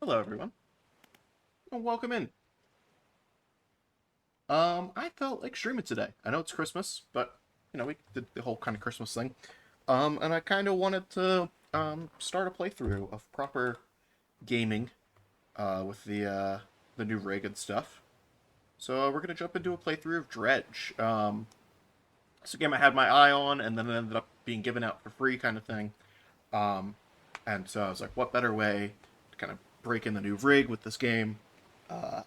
Hello, everyone, and welcome in. I felt like streaming today. I know it's Christmas, but we did the whole kind of Christmas thing. And I kind of wanted to start a playthrough of proper gaming, with the new rig and stuff. So we're gonna jump into a playthrough of Dredge. It's a game I had my eye on, and then it ended up being given out for free, kind of thing. Um, and so I was like, what better way to kind of break in the new rig with this game? Uh,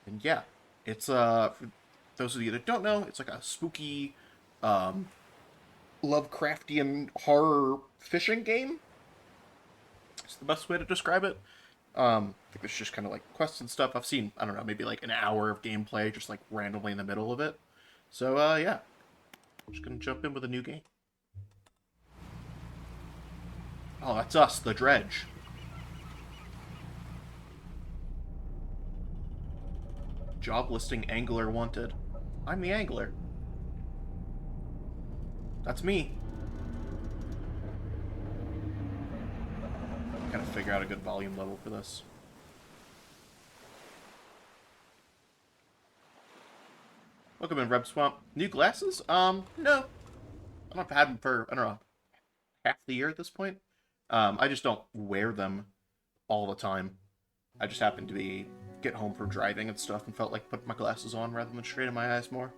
And yeah, it's for those of you that don't know, it's like a spooky, um, Lovecraftian horror fishing game. It's the best way to describe it. I think it's just kind of like quests and stuff. I've seen, I don't know, maybe like an hour of gameplay just like randomly in the middle of it. So yeah, just gonna jump in with a new game. Oh, that's us, the Dredge. Job listing angler wanted. I'm the angler. That's me. Gotta figure out a good volume level for this. Welcome in, Reb Swamp. New glasses? No. I don't know if I had them for, I don't know, half the year at this point. I just don't wear them all the time. I just happen to be get home from driving and stuff and felt like putting my glasses on rather than straining my eyes more.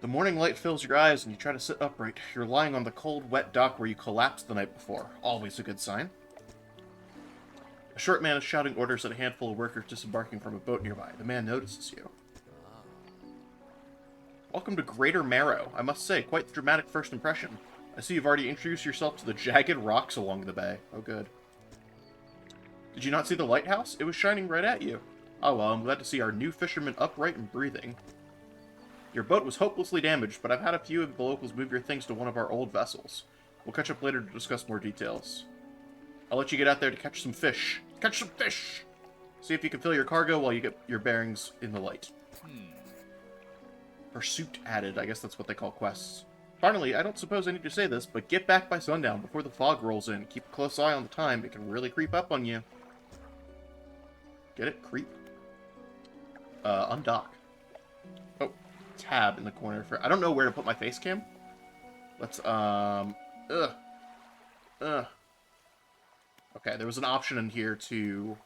The morning light fills your eyes and you try to sit upright. You're lying on the cold, wet dock where you collapsed the night before. Always a good sign. A short man is shouting orders at a handful of workers disembarking from a boat nearby. The man notices you. Welcome to Greater Marrow. I must say, quite the dramatic first impression. I see you've already introduced yourself to the jagged rocks along the bay. Oh, good. Did you not see the lighthouse? It was shining right at you. Oh, well, I'm glad to see our new fisherman upright and breathing. Your boat was hopelessly damaged, but I've had a few of the locals move your things to one of our old vessels. We'll catch up later to discuss more details. I'll let you get out there to catch some fish. Catch some fish! See if you can fill your cargo while you get your bearings in the light. Pursuit added. I guess that's what they call quests. Finally, I don't suppose I need to say this, but get back by sundown before the fog rolls in. Keep a close eye on the time. It can really creep up on you. Get it? Creep? Undock. Oh, tab in the corner for... I don't know where to put my face cam. Let's, Okay, there was an option in here to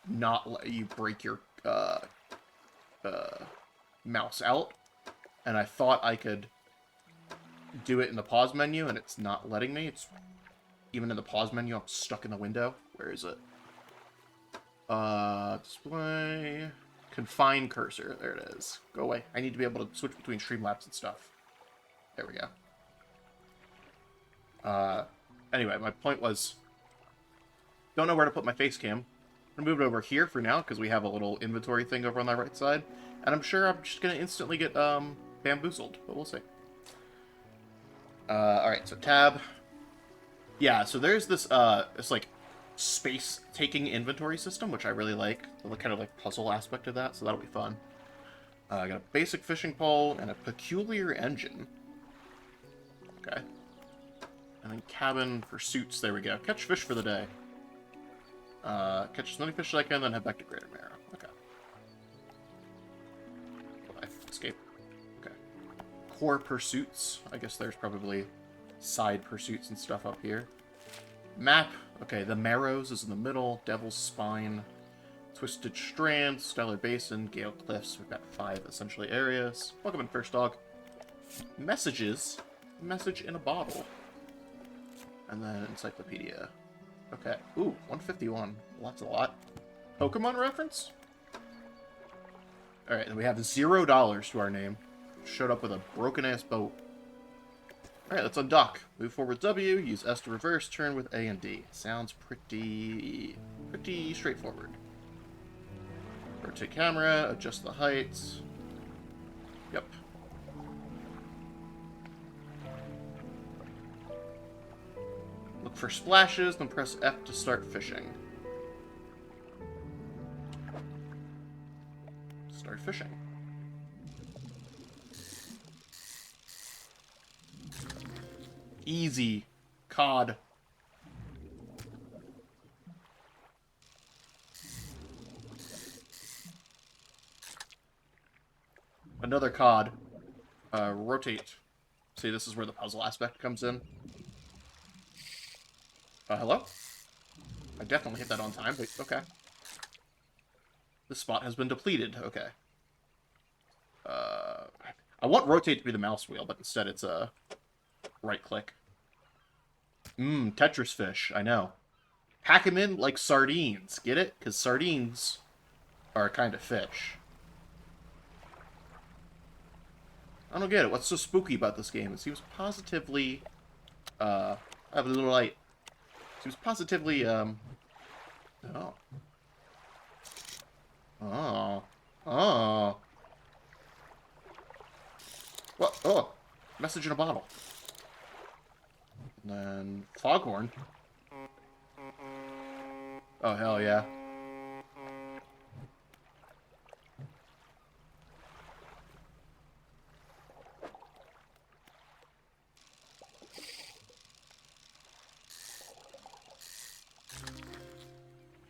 not let you break your, mouse out. And I thought I could do it in the pause menu, and it's not letting me. It's even in the pause menu, I'm stuck in the window. Where is it? Display... Confine cursor. There it is. Go away. I need to be able to switch between Streamlabs and stuff. There we go. Anyway, my point was... Don't know where to put my face cam. I'm going to move it over here for now, because we have a little inventory thing over on the right side. And I'm sure I'm just going to instantly get, bamboozled. But we'll see. Alright, so tab. Yeah, so there's this, like, space-taking inventory system, which I really like. The kind of, like, puzzle aspect of that, so that'll be fun. I got a basic fishing pole and a peculiar engine. Okay. And then cabin for suits. There we go. Catch fish for the day. Catch as many fish as I can, then head back to Greater Marrow. Okay. Life. Escape. Okay. Core pursuits. I guess there's probably side pursuits and stuff up here. Map. Okay, the Marrows is in the middle. Devil's Spine. Twisted Strand. Stellar Basin. Gale Cliffs. We've got 5 essentially areas. Welcome in, First Dog. Messages. Message in a bottle. And then Encyclopedia. Okay. Ooh, 151. Well, that's a lot. Pokemon reference? Alright, and we have $0 to our name. Showed up with a broken-ass boat. Alright, let's undock. Move forward W, use S to reverse, turn with A and D. Sounds pretty straightforward. Rotate camera, adjust the heights. Yep. Look for splashes, then press F to start fishing. Start fishing. Easy. Cod. Another cod. Rotate. See, this is where the puzzle aspect comes in. Hello? I definitely hit that on time, but okay. This spot has been depleted. Okay. I want rotate to be the mouse wheel, but instead it's a right click. Tetris fish. I know. Pack them in like sardines. Get it? Because sardines are a kind of fish. I don't get it. What's so spooky about this game? It seems positively... I have a little light. Seems positively, Oh. Oh. Oh. What? Oh. Message in a bottle. And then foghorn. Oh, hell yeah.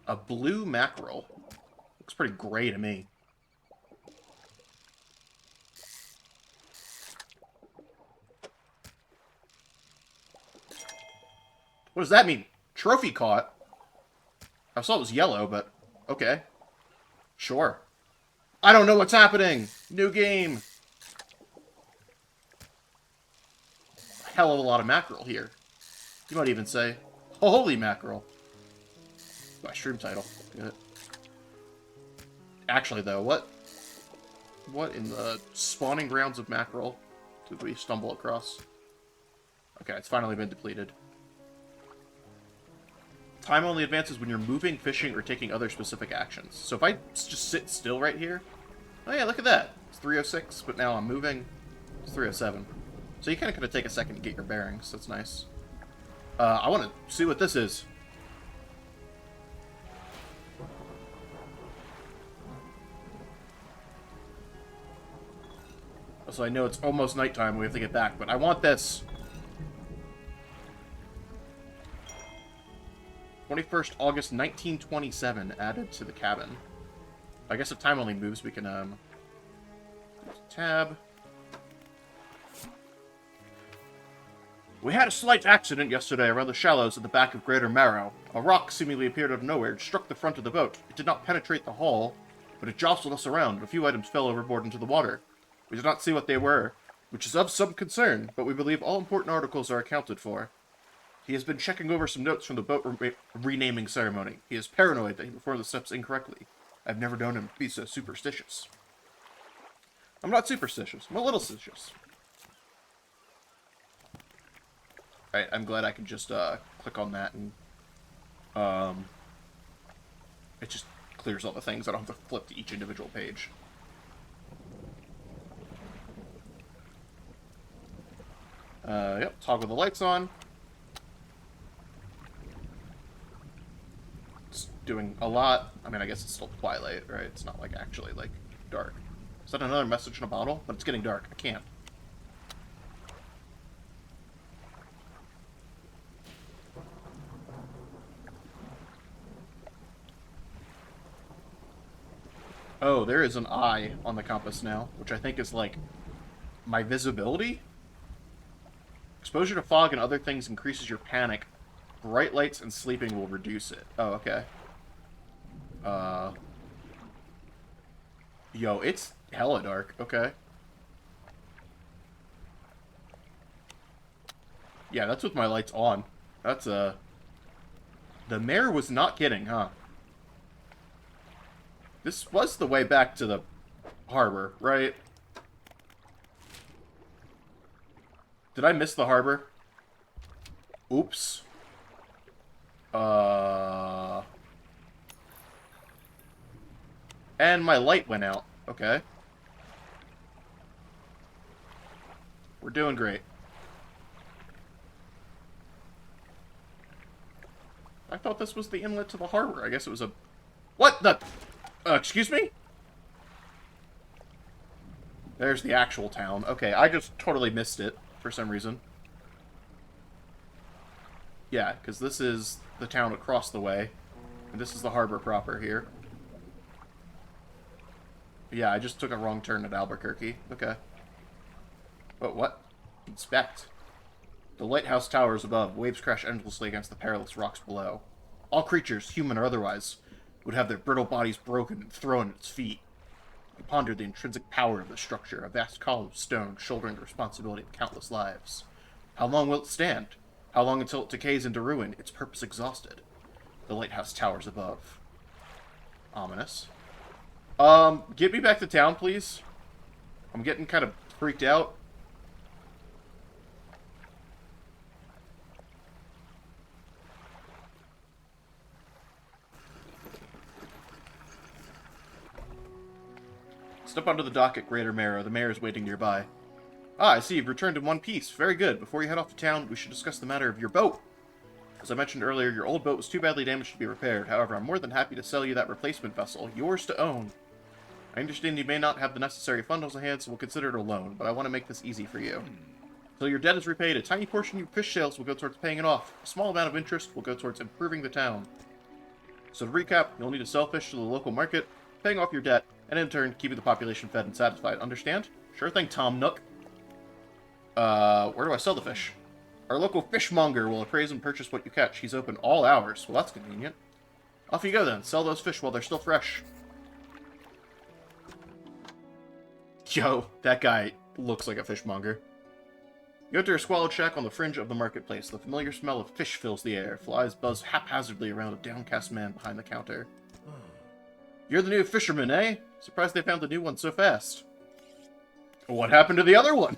A blue mackerel. Looks pretty gray to me. What does that mean? Trophy caught? I saw it was yellow, but okay. Sure. I don't know what's happening! New game! A hell of a lot of mackerel here. You might even say, holy mackerel. My stream title. Good. Actually, though, what in the spawning grounds of mackerel did we stumble across? Okay, it's finally been depleted. Time only advances when you're moving, fishing, or taking other specific actions. So if I just sit still right here... Oh yeah, look at that. It's 3:06, but now I'm moving. It's 3:07. So you kind of gotta take a second to get your bearings. That's nice. I want to see what this is. So I know it's almost nighttime. We have to get back, but I want this. 21st August 1927 added to the cabin. I guess if time only moves, we can, tab. We had a slight accident yesterday around the shallows at the back of Greater Marrow. A rock seemingly appeared out of nowhere and struck the front of the boat. It did not penetrate the hull, but it jostled us around, and a few items fell overboard into the water. We did not see what they were, which is of some concern, but we believe all important articles are accounted for. He has been checking over some notes from the boat renaming ceremony. He is paranoid that he performed the steps incorrectly. I've never known him to be so superstitious. I'm not superstitious. I'm a little suspicious. Alright, I'm glad I can just click on that and it just clears all the things. I don't have to flip to each individual page. Yep, toggle the lights on. It's doing a lot. I mean, I guess it's still twilight, right? It's not, like, actually, like, dark. Is that another message in a bottle? But it's getting dark. I can't. Oh, there is an eye on the compass now, which I think is, like, my visibility? Exposure to fog and other things increases your panic. Bright lights and sleeping will reduce it. Oh, okay. Yo, it's hella dark. Okay. Yeah, that's with my lights on. That's, The mayor was not kidding, huh? This was the way back to the harbor, right? Did I miss the harbor? Oops. And my light went out. Okay. We're doing great. I thought this was the inlet to the harbor. I guess it was a... What the... excuse me? There's the actual town. Okay, I just totally missed it for some reason. Yeah, because this is the town across the way. And this is the harbor proper here. Yeah, I just took a wrong turn at Albuquerque. Okay. But what? Inspect. The lighthouse towers above. Waves crash endlessly against the perilous rocks below. All creatures, human or otherwise, would have their brittle bodies broken and thrown at its feet. He pondered the intrinsic power of the structure, a vast column of stone shouldering the responsibility of countless lives. How long will it stand? How long until it decays into ruin, its purpose exhausted? The lighthouse towers above. Ominous. Get me back to town, please. I'm getting kind of freaked out. Step onto the dock at Greater Marrow. The mayor is waiting nearby. Ah, I see you've returned in one piece. Very good. Before you head off to town, we should discuss the matter of your boat. As I mentioned earlier, your old boat was too badly damaged to be repaired. However, I'm more than happy to sell you that replacement vessel, yours to own. I understand you may not have the necessary funds on hand, so we'll consider it a loan, but I want to make this easy for you. Until your debt is repaid, a tiny portion of your fish sales will go towards paying it off. A small amount of interest will go towards improving the town. So to recap, you'll need to sell fish to the local market, paying off your debt, and in turn, keeping the population fed and satisfied. Understand? Sure thing, Tom Nook. Where do I sell the fish? Our local fishmonger will appraise and purchase what you catch. He's open all hours. Well, that's convenient. Off you go then. Sell those fish while they're still fresh. Yo, that guy looks like a fishmonger. You enter a squalid shack on the fringe of the marketplace. The familiar smell of fish fills the air. Flies buzz haphazardly around a downcast man behind the counter. You're the new fisherman, eh? Surprised they found the new one so fast. What happened to the other one?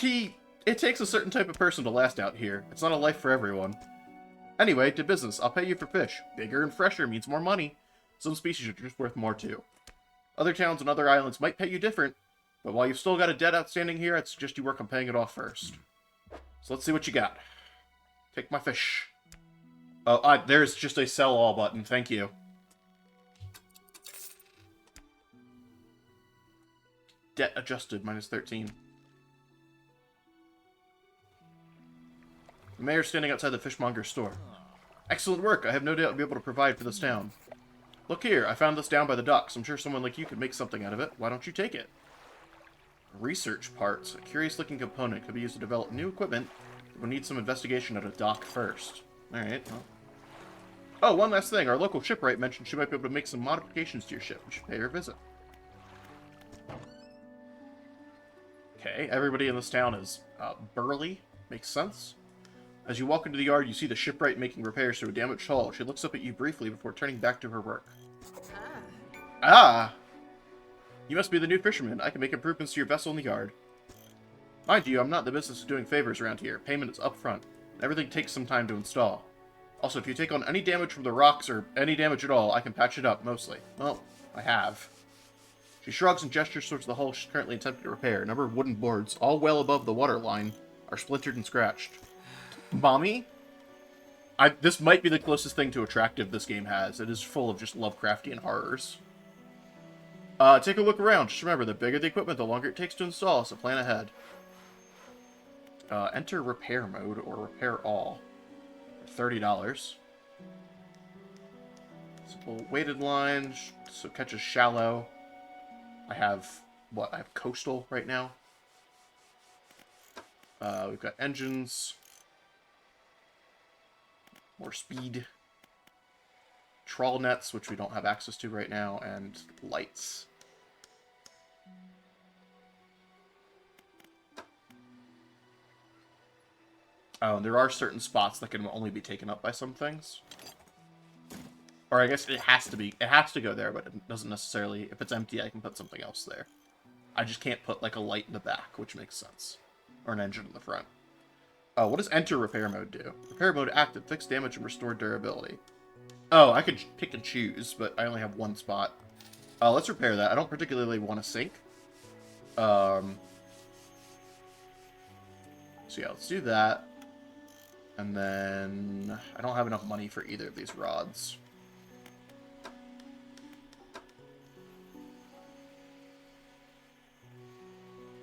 It takes a certain type of person to last out here. It's not a life for everyone. Anyway, to business. I'll pay you for fish. Bigger and fresher means more money. Some species are just worth more too. Other towns and other islands might pay you different, but while you've still got a debt outstanding here, I'd suggest you work on paying it off first. So let's see what you got. Take my fish. Oh, there's just a sell all button. Thank you. Debt adjusted, -13. The mayor's standing outside the fishmonger's store. Excellent work. I have no doubt you'll be able to provide for this town. Look here, I found this down by the docks. I'm sure someone like you could make something out of it. Why don't you take it? Research parts. A curious-looking component could be used to develop new equipment. We'll need some investigation at a dock first. Alright, well. Oh, one last thing. Our local shipwright mentioned she might be able to make some modifications to your ship. We should pay her a visit. Okay, everybody in this town is burly. Makes sense. As you walk into the yard, you see the shipwright making repairs to a damaged hull. She looks up at you briefly before turning back to her work. Ah! You must be the new fisherman. I can make improvements to your vessel in the yard. Mind you, I'm not in the business of doing favors around here. Payment is upfront. Everything takes some time to install. Also, if you take on any damage from the rocks, or any damage at all, I can patch it up, mostly. Well, I have. She shrugs and gestures towards the hull she's currently attempting to repair. A number of wooden boards, all well above the water line, are splintered and scratched. Mommy? This might be the closest thing to attractive this game has. It is full of just Lovecraftian horrors. Take a look around. Just remember, the bigger the equipment, the longer it takes to install, so plan ahead. Enter repair mode, or repair all. For $30. Simple weighted line, so catches shallow. I have, what, I have coastal right now. We've got engines. More speed. Trawl nets, which we don't have access to right now, and lights. Oh, there are certain spots that can only be taken up by some things. Or I guess it has to go there, but it doesn't necessarily, if it's empty, I can put something else there. I just can't put, like, a light in the back, which makes sense. Or an engine in the front. What does enter repair mode do? Repair mode active, fix damage and restore durability. Oh, I could pick and choose, but I only have one spot. Let's repair that. I don't particularly want to sink. So yeah, let's do that. And then I don't have enough money for either of these rods.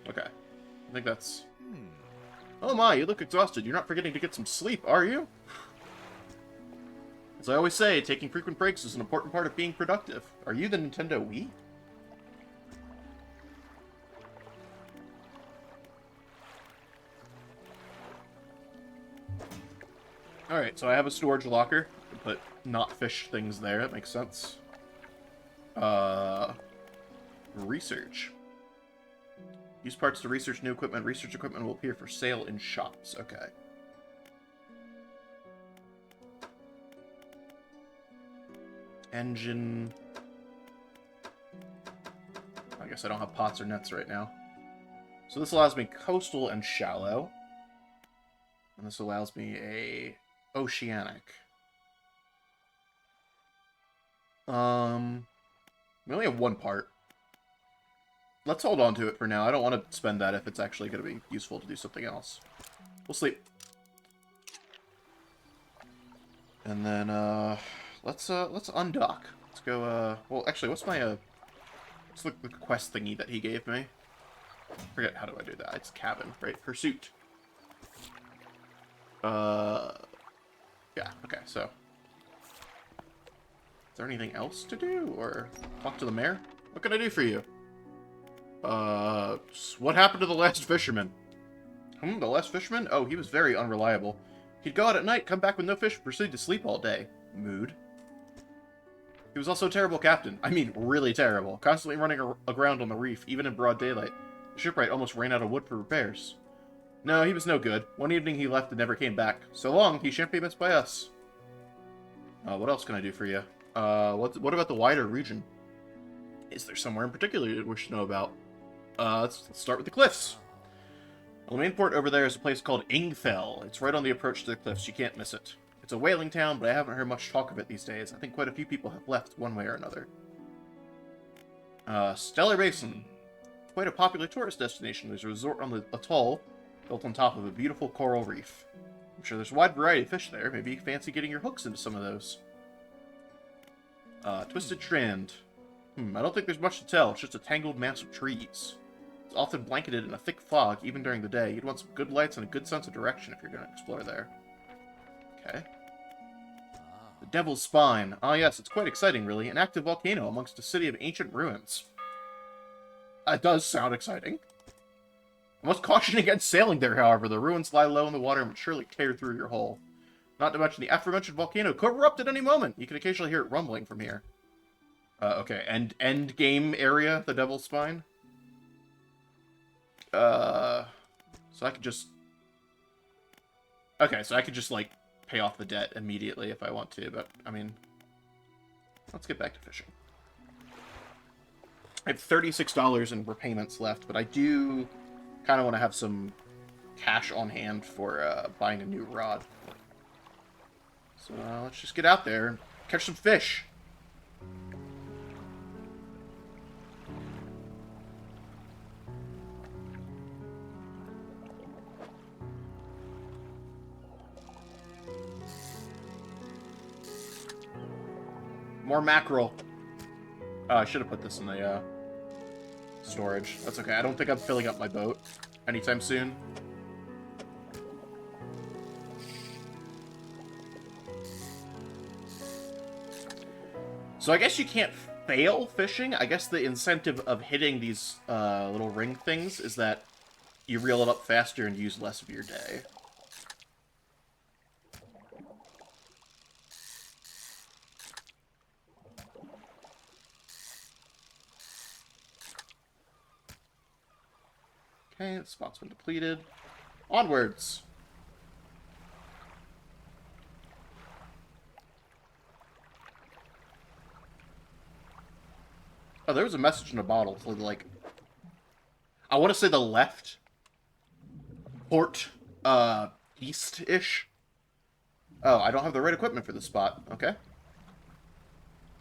Okay. I think that's... Oh my, you look exhausted. You're not forgetting to get some sleep, are you? As I always say, taking frequent breaks is an important part of being productive. Are you the Nintendo Wii? Alright, so I have a storage locker. I can put not fish things there. That makes sense. Research. Use parts to research new equipment. Research equipment will appear for sale in shops. Okay. Engine. I guess I don't have pots or nets right now. So this allows me coastal and shallow. And this allows me a oceanic. We only have one part. Let's hold on to it for now. I don't want to spend that if it's actually going to be useful to do something else. We'll sleep. And then, let's undock. Let's go, well, actually, what's my, what's the quest thingy that he gave me? I forget, how do I do that? It's cabin, right? Pursuit. Yeah, okay, so. Is there anything else to do? Or talk to the mayor? What can I do for you? What happened to the last fisherman? The last fisherman? Oh, he was very unreliable. He'd go out at night, come back with no fish, and proceed to sleep all day. Mood. He was also a terrible captain. I mean, really terrible. Constantly running aground on the reef, even in broad daylight. The shipwright almost ran out of wood for repairs. No, he was no good. One evening he left and never came back. So long, he shan't be missed by us. What else can I do for you? What about the wider region? Is there somewhere in particular you wish to know about? Let's start with the cliffs. Well, the main port over there is a place called Ingfell. It's right on the approach to the cliffs. You can't miss it. It's a whaling town, but I haven't heard much talk of it these days. I think quite a few people have left one way or another. Stellar Basin. Quite a popular tourist destination. There's a resort on the atoll, built on top of a beautiful coral reef. I'm sure there's a wide variety of fish there. Maybe you fancy getting your hooks into some of those. Twisted Strand. I don't think there's much to tell. It's just a tangled mass of trees. It's often blanketed in a thick fog, even during the day. You'd want some good lights and a good sense of direction if you're going to explore there. Okay. The Devil's Spine. Ah, yes, it's quite exciting, really. An active volcano amongst a city of ancient ruins. That does sound exciting. I must caution against sailing there, however. The ruins lie low in the water and would surely tear through your hull. Not to mention the aforementioned volcano could erupt at any moment. You can occasionally hear it rumbling from here. Okay, end game area, the Devil's Spine. So I could just... Okay, so I could just, like, pay off the debt immediately if I want to, but, I mean... Let's get back to fishing. I have $36 in repayments left, but I do kind of want to have some cash on hand for buying a new rod. So let's just get out there and catch some fish. More mackerel. I should have put this in the storage. That's okay. I don't think I'm filling up my boat anytime soon. So I guess you can't fail fishing. I guess the incentive of hitting these little ring things is that you reel it up faster and use less of your day. Okay, the spot's been depleted. Onwards! Oh, there was a message in a bottle to, like... I want to say the left. Port, east-ish. Oh, I don't have the right equipment for this spot. Okay.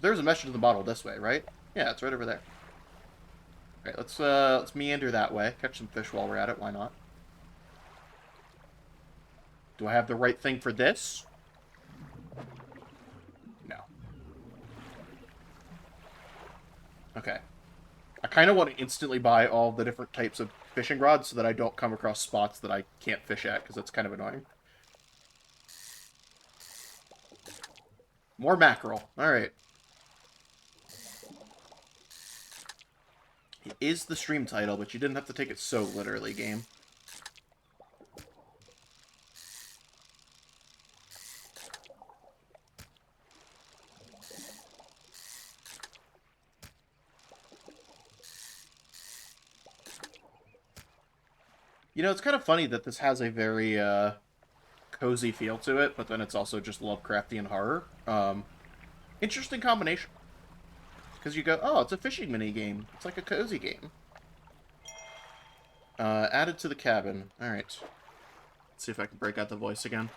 There's a message in the bottle this way, right? Yeah, it's right over there. Okay, let's meander that way. Catch some fish while we're at it. Why not? Do I have the right thing for this? No. Okay. I kind of want to instantly buy all the different types of fishing rods so that I don't come across spots that I can't fish at, because that's kind of annoying. More mackerel. Alright. It is the stream title, but you didn't have to take it so literally, game. You know, it's kind of funny that this has a very, cozy feel to it, but then it's also just Lovecraftian horror. Interesting combination. Because you go, oh, it's a fishing mini-game. It's like a cozy game. Added to the cabin. Alright. Let's see if I can break out the voice again.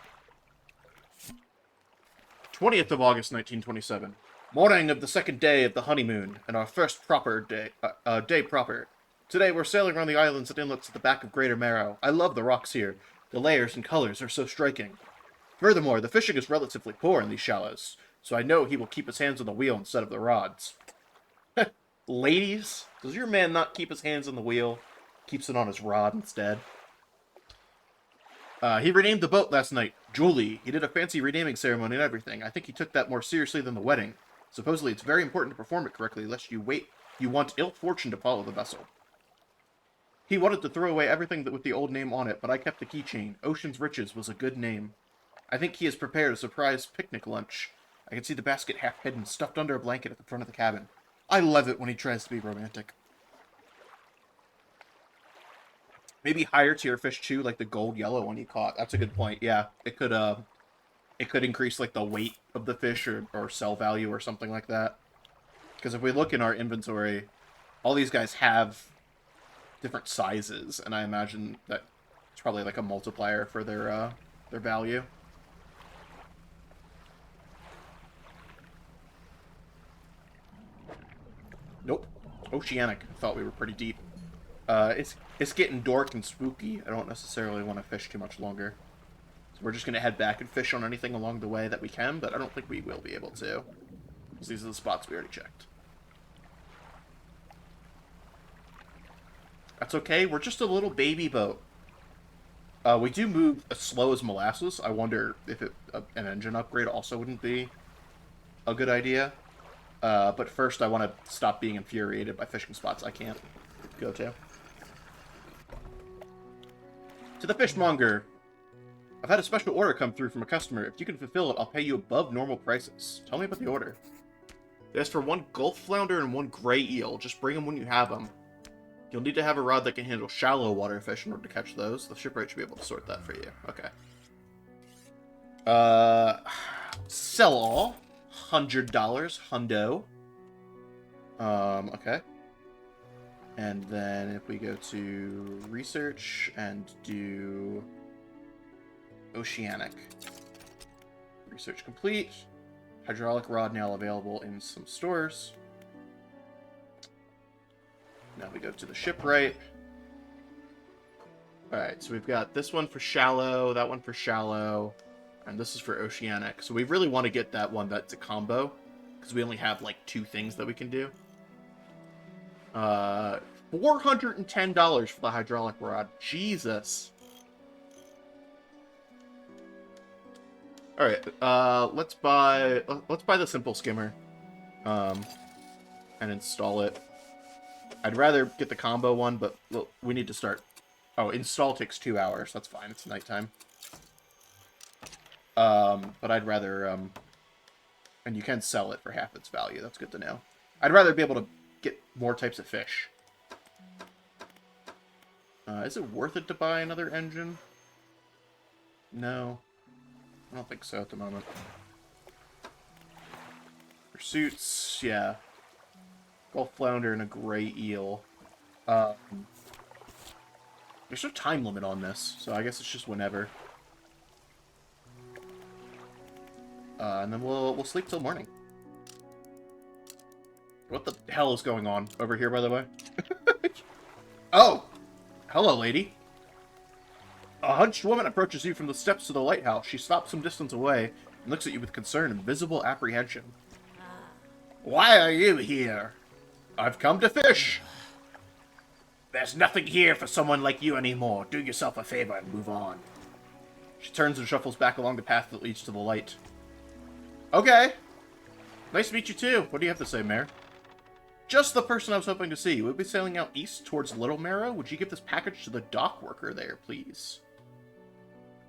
20th of August, 1927. Morning of the second day of the honeymoon, and our first proper day, day proper. Today we're sailing around the islands and inlets at the back of Greater Marrow. I love the rocks here. The layers and colors are so striking. Furthermore, the fishing is relatively poor in these shallows, so I know he will keep his hands on the wheel instead of the rods. Ladies, does your man not keep his hands on the wheel? Keeps it on his rod instead. He renamed the boat last night. Julie. He did a fancy renaming ceremony and everything. I think he took that more seriously than the wedding. Supposedly it's very important to perform it correctly, lest you want ill fortune to follow the vessel. He wanted to throw away everything with the old name on it, but I kept the keychain. Ocean's Riches was a good name. I think he has prepared a surprise picnic lunch. I can see the basket half hidden, stuffed under a blanket at the front of the cabin. I love it when he tries to be romantic. Maybe higher tier fish too, like the gold yellow one you caught. That's a good point. Yeah, it could increase like the weight of the fish or sell value or something like that. Because if we look in our inventory, all these guys have different sizes, and I imagine that it's probably like a multiplier for their value. Nope. Oceanic. I thought we were pretty deep. It's getting dark and spooky. I don't necessarily want to fish too much longer. So we're just going to head back and fish on anything along the way that we can, but I don't think we will be able to. Because these are the spots we already checked. That's okay. We're just a little baby boat. We do move as slow as molasses. I wonder if an engine upgrade also wouldn't be a good idea. But first, I want to stop being infuriated by fishing spots I can't go to. To the fishmonger. I've had a special order come through from a customer. If you can fulfill it, I'll pay you above normal prices. Tell me about the order. There's for 1 gulf flounder and 1 gray eel. Just bring them when you have them. You'll need to have a rod that can handle shallow water fish in order to catch those. The shipwright should be able to sort that for you. Okay. Sell all. $100. Hundo. Okay. And then if we go to research and do oceanic. Research complete. Hydraulic rod now available in some stores. Now we go to the shipwright. Alright, so we've got this one for shallow, that one for shallow, and this is for oceanic. So we really want to get that one that's a combo, because we only have like 2 things that we can do. $410 for the hydraulic rod. Jesus. Alright, let's buy the simple skimmer. And install it. I'd rather get the combo one, but we need to start. Oh, install takes 2 hours. That's fine. It's nighttime. But I'd rather, and you can sell it for half its value. That's good to know. I'd rather be able to get more types of fish. Is it worth it to buy another engine? No. I don't think so at the moment. Pursuits, yeah. Gulf flounder and a gray eel. There's no time limit on this, so I guess it's just whenever. And then we'll sleep till morning. What the hell is going on over here, by the way? Oh! Hello, lady. A hunched woman approaches you from the steps to the lighthouse. She stops some distance away and looks at you with concern and visible apprehension. Why are you here? I've come to fish. There's nothing here for someone like you anymore. Do yourself a favor and move on. She turns and shuffles back along the path that leads to the light. Okay. Nice to meet you too. What do you have to say, Mare? Just the person I was hoping to see. We'll be sailing out east towards Little Marrow. Would you give this package to the dock worker there, please?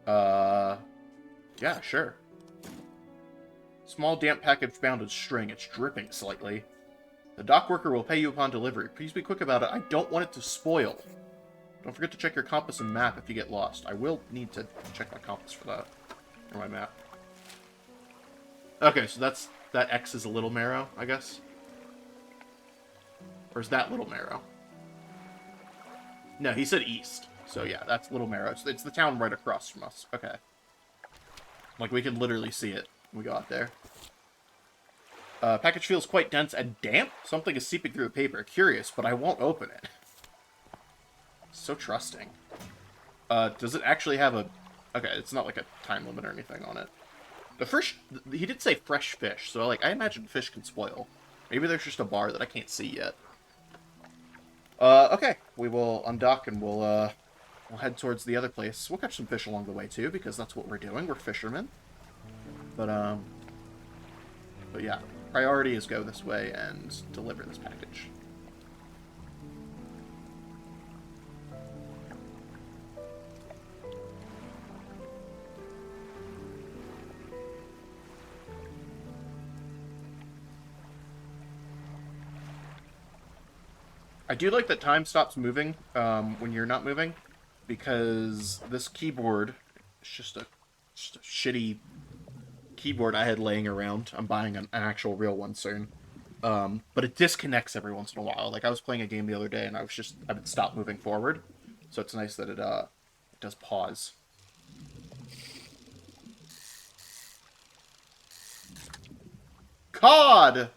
Yeah, sure. Small damp package bound in string. It's dripping slightly. The dock worker will pay you upon delivery. Please be quick about it. I don't want it to spoil. Don't forget to check your compass and map if you get lost. I will need to check my compass for that. Or my map. Okay, so that X is a Little Marrow, I guess. Or is that Little Marrow? No, he said east. So yeah, that's Little Marrow. It's the town right across from us. Okay. Like, we can literally see it when we go out there. Package feels quite dense and damp. Something is seeping through the paper. Curious, but I won't open it. So trusting. Does it actually have a... Okay, it's not like a time limit or anything on it. The first... He did say fresh fish, so like I imagine fish can spoil. Maybe there's just a bar that I can't see yet. Okay. We will undock and we'll head towards the other place. We'll catch some fish along the way too, because that's what we're doing. We're fishermen. But yeah. Priority is go this way and deliver this package. I do like that time stops moving when you're not moving, because this keyboard is just a shitty keyboard I had laying around. I'm buying an actual real one soon. But it disconnects every once in a while. Like I was playing a game the other day and I would stop moving forward. So it's nice that it does pause. Cod!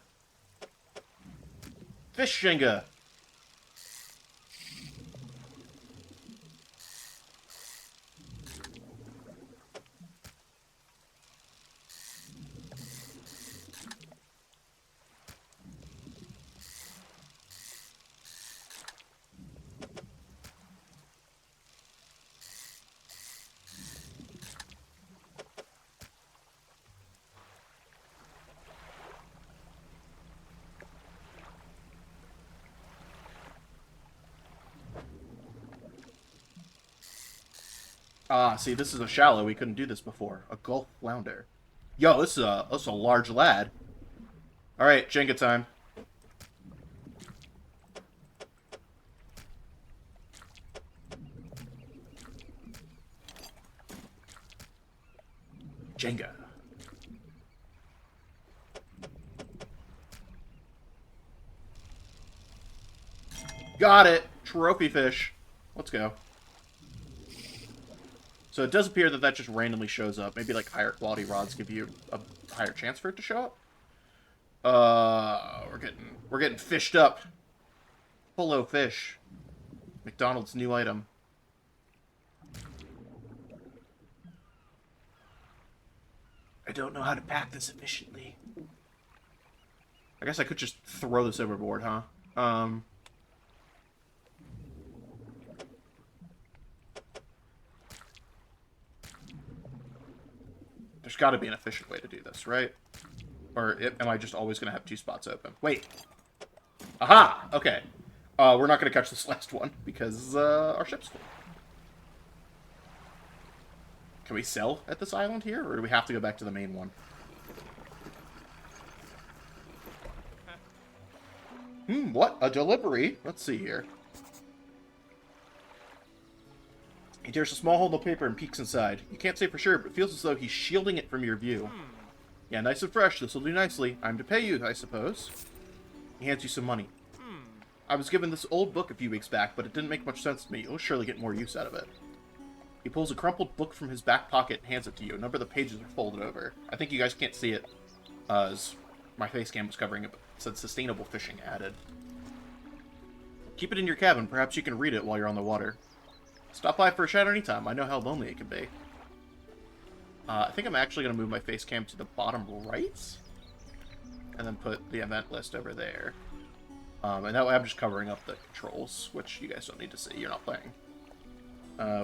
Fish Jenga! Ah, see, this is a shallow. We couldn't do this before. A Gulf Flounder. Yo, this is a large lad. Alright, Jenga time. Jenga. Got it! Trophy fish. Let's go. So it does appear that that just randomly shows up. Maybe like higher quality rods give you a higher chance for it to show up. We're getting fished up. Polo fish. McDonald's new item. I don't know how to pack this efficiently. I guess I could just throw this overboard, huh? There's got to be an efficient way to do this, right? Or am I just always going to have two spots open? Wait. Aha! Okay. We're not going to catch this last one because our ship's full. Can we sell at this island here, or do we have to go back to the main one? What? A delivery? Let's see here. He tears a small hole in the paper and peeks inside. You can't say for sure, but it feels as though he's shielding it from your view. Yeah, nice and fresh. This'll do nicely. I'm to pay you, I suppose. He hands you some money. I was given this old book a few weeks back, but it didn't make much sense to me. You'll surely get more use out of it. He pulls a crumpled book from his back pocket and hands it to you. A number of the pages are folded over. I think you guys can't see it, as my face cam was covering it, but it said sustainable fishing added. Keep it in your cabin. Perhaps you can read it while you're on the water. Stop by for a chat anytime. I know how lonely it can be. I think I'm actually going to move my face cam to the bottom right. And then put the event list over there. And that way I'm just covering up the controls, which you guys don't need to see. You're not playing.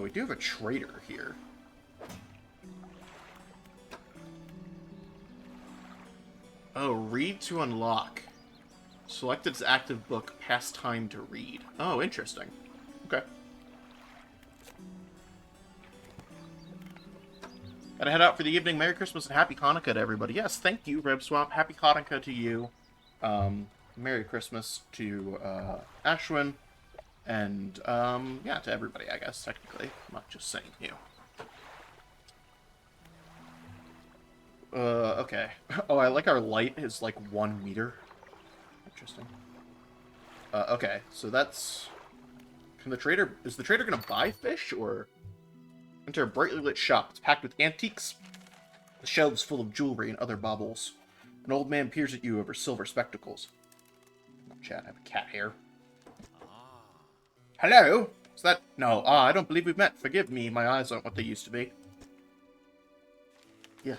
We do have a trader here. Oh, read to unlock. Selected as active book, past time to read. Oh, interesting. Okay. Gotta head out for the evening. Merry Christmas and Happy Hanukkah to everybody. Yes, thank you, Reb Swamp. Happy Hanukkah to you. Merry Christmas to Ashwin. And, yeah, to everybody, I guess, technically. I'm not just saying you. Okay. Oh, I like our light is, like, 1 meter. Interesting. Okay, so that's... Can the trader... Is the trader gonna buy fish, or... Enter a brightly lit shop. It's packed with antiques. The shelves full of jewelry and other baubles. An old man peers at you over silver spectacles. Oh, chat, I have a cat hair. Hello? Is that... No, I don't believe we've met. Forgive me, my eyes aren't what they used to be. Yeah.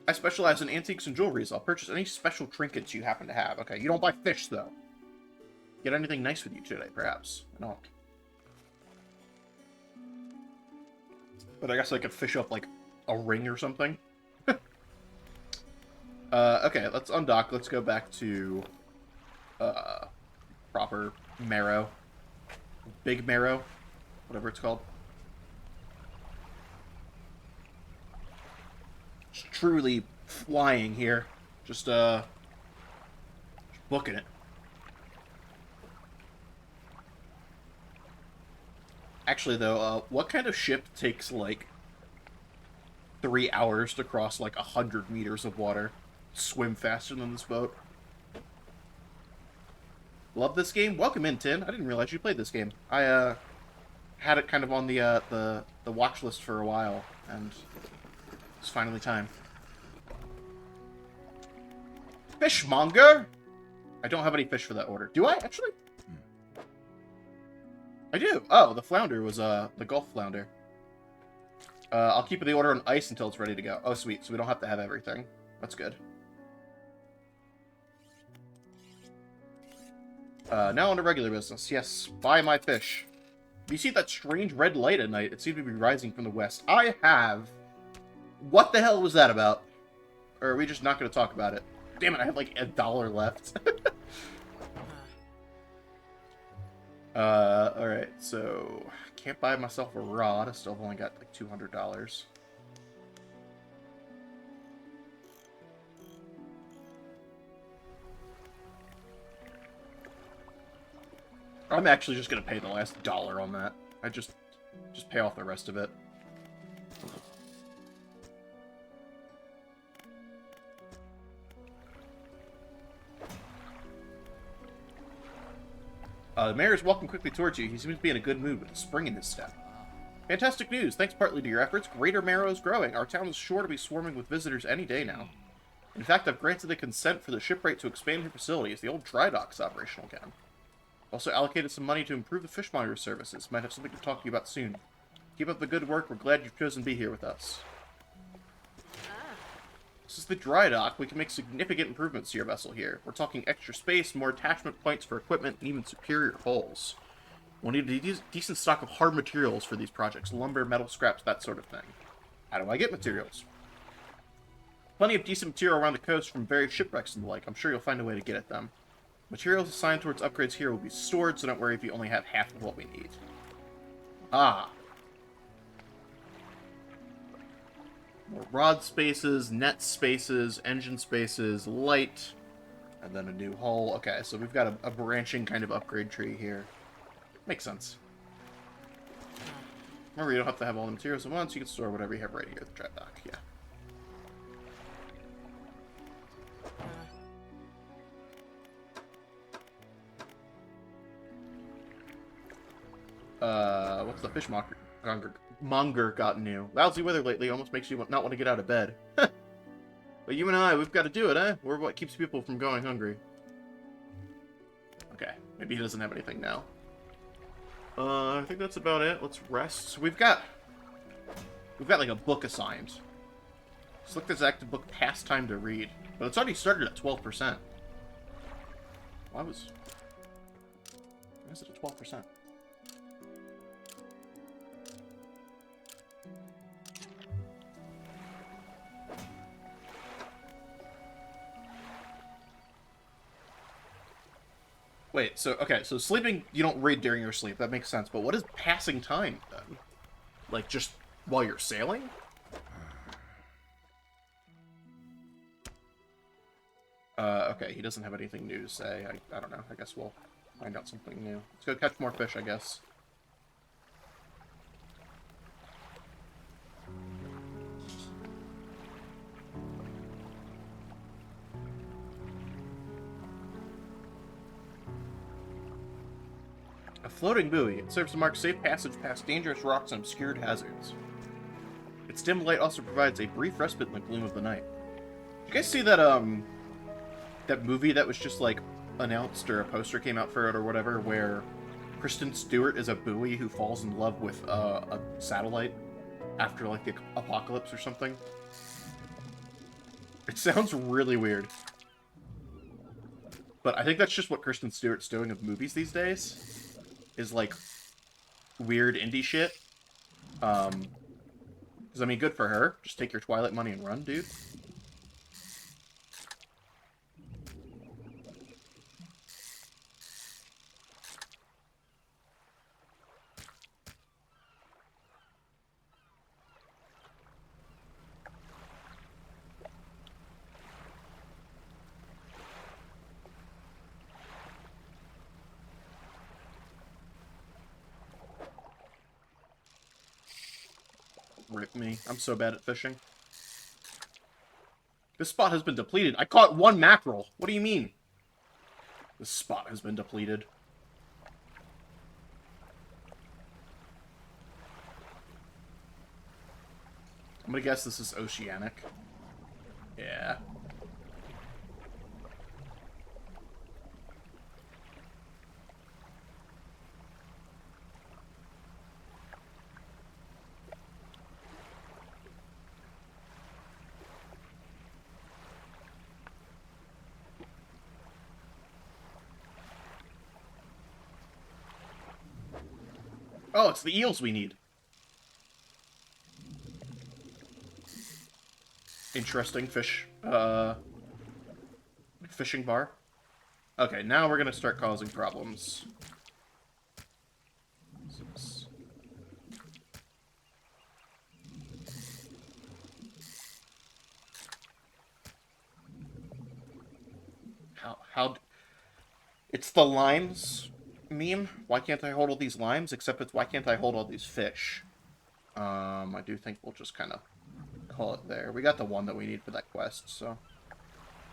I specialize in antiques and jewelries. I'll purchase any special trinkets you happen to have. Okay, you don't buy fish, though. Get anything nice with you today, perhaps. I don't. But I guess I could fish up, like, a ring or something. Okay, let's undock. Let's go back to, proper Marrow. Big Marrow. Whatever it's called. Just truly flying here. Just Booking it. Actually, though, what kind of ship takes, like, 3 hours to cross, like, 100 meters of water? Swim faster than this boat? Love this game? Welcome in, Tin. I didn't realize you played this game. I, had it kind of on the watch list for a while, and it's finally time. Fishmonger? I don't have any fish for that order. Do I, actually? I do. Oh, the flounder was, the Gulf flounder. I'll keep the order on ice until it's ready to go. Oh, sweet. So we don't have to have everything. That's good. Now on to regular business. Yes, buy my fish. Do you see that strange red light at night? It seemed to be rising from the west. I have... What the hell was that about? Or are we just not going to talk about it? Damn it, I have like $1 left. Alright, so... Can't buy myself a rod. I still have only got like $200. I'm actually just going to pay the last $1 on that. I just pay off the rest of it. The mayor is walking quickly towards you. He seems to be in a good mood with a spring in his step. Fantastic news. Thanks partly to your efforts, Greater Marrow is growing. Our town is sure to be swarming with visitors any day now. In fact, I've granted the consent for the shipwright to expand her facility as the old dry dock's operational again. Also allocated some money to improve the fishmonger services. Might have something to talk to you about soon. Keep up the good work. We're glad you've chosen to be here with us. This is the dry dock. We can make significant improvements to your vessel here. We're talking extra space, more attachment points for equipment, and even superior hulls. We'll need a decent stock of hard materials for these projects. Lumber, metal scraps, that sort of thing. How do I get materials? Plenty of decent material around the coast from various shipwrecks and the like. I'm sure you'll find a way to get at them. Materials assigned towards upgrades here will be stored, so don't worry if you only have half of what we need. Ah. More rod spaces, net spaces, engine spaces, light, and then a new hull. Okay, so we've got a branching kind of upgrade tree here. Makes sense. Remember, you don't have to have all the materials at once. You can store whatever you have right here at the dry dock. Yeah. What's the fishmonger got new? Lousy weather lately almost makes you not want to get out of bed. But you and I, we've got to do it, eh? We're what keeps people from going hungry. Okay, maybe he doesn't have anything now. I think that's about it. Let's rest. So we've got like a book assigned. Select this active book past time to read. But it's already started at 12%. Why is it at 12%? Wait, so, okay, so sleeping, you don't read during your sleep. That makes sense. But what is passing time, then? Like, just while you're sailing? Okay, he doesn't have anything new to say. I don't know. I guess we'll find out something new. Let's go catch more fish, I guess. A floating buoy. It serves to mark safe passage past dangerous rocks and obscured hazards. Its dim light also provides a brief respite in the gloom of the night. Did you guys see that, that movie that was just, like, announced, or a poster came out for it, or whatever, where Kristen Stewart is a buoy who falls in love with, a satellite after, like, the apocalypse or something? It sounds really weird. But I think that's just what Kristen Stewart's doing with movies these days. Is, like, weird indie shit. Because, I mean, good for her. Just take your Twilight money and run, dude. Rip me. I'm so bad at fishing. This spot has been depleted. I caught 1 mackerel. What do you mean? This spot has been depleted. I'm gonna guess this is oceanic. Yeah. Oh, it's the eels we need. Interesting fish. Fishing bar. Okay, now we're gonna start causing problems. How... It's the limes meme. Why can't I hold all these limes? Except it's why can't I hold all these fish? I do think we'll just kind of call it there. We got the one that we need for that quest, so...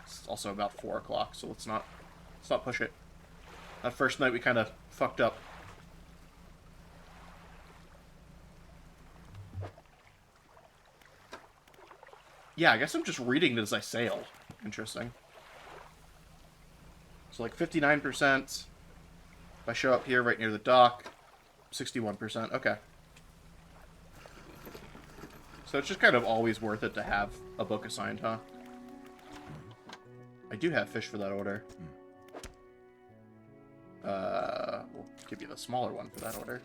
It's also about 4 o'clock, so let's not push it. That first night we kind of fucked up. Yeah, I guess I'm just reading it as I sail. Interesting. So like 59%. If I show up here right near the dock, 61%. Okay. So it's just kind of always worth it to have a book assigned, huh? I do have fish for that order. We'll give you the smaller one for that order.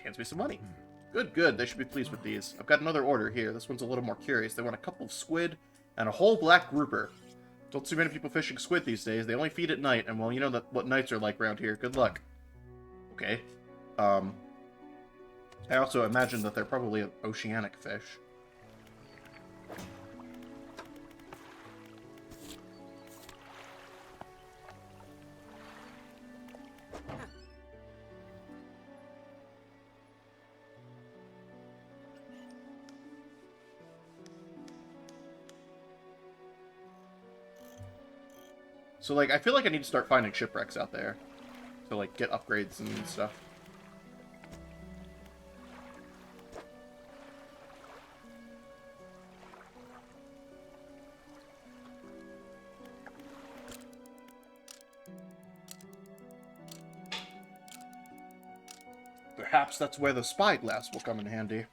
Hands me some money. Good, good. They should be pleased with these. I've got another order here. This one's a little more curious. They want a couple of squid and a whole black grouper. Don't see many people fishing squid these days. They only feed at night, and well, you know what nights are like around here. Good luck. Okay. I also imagine that they're probably oceanic fish. So, like, I feel like I need to start finding shipwrecks out there to, like, get upgrades and stuff. Perhaps that's where the spyglass will come in handy.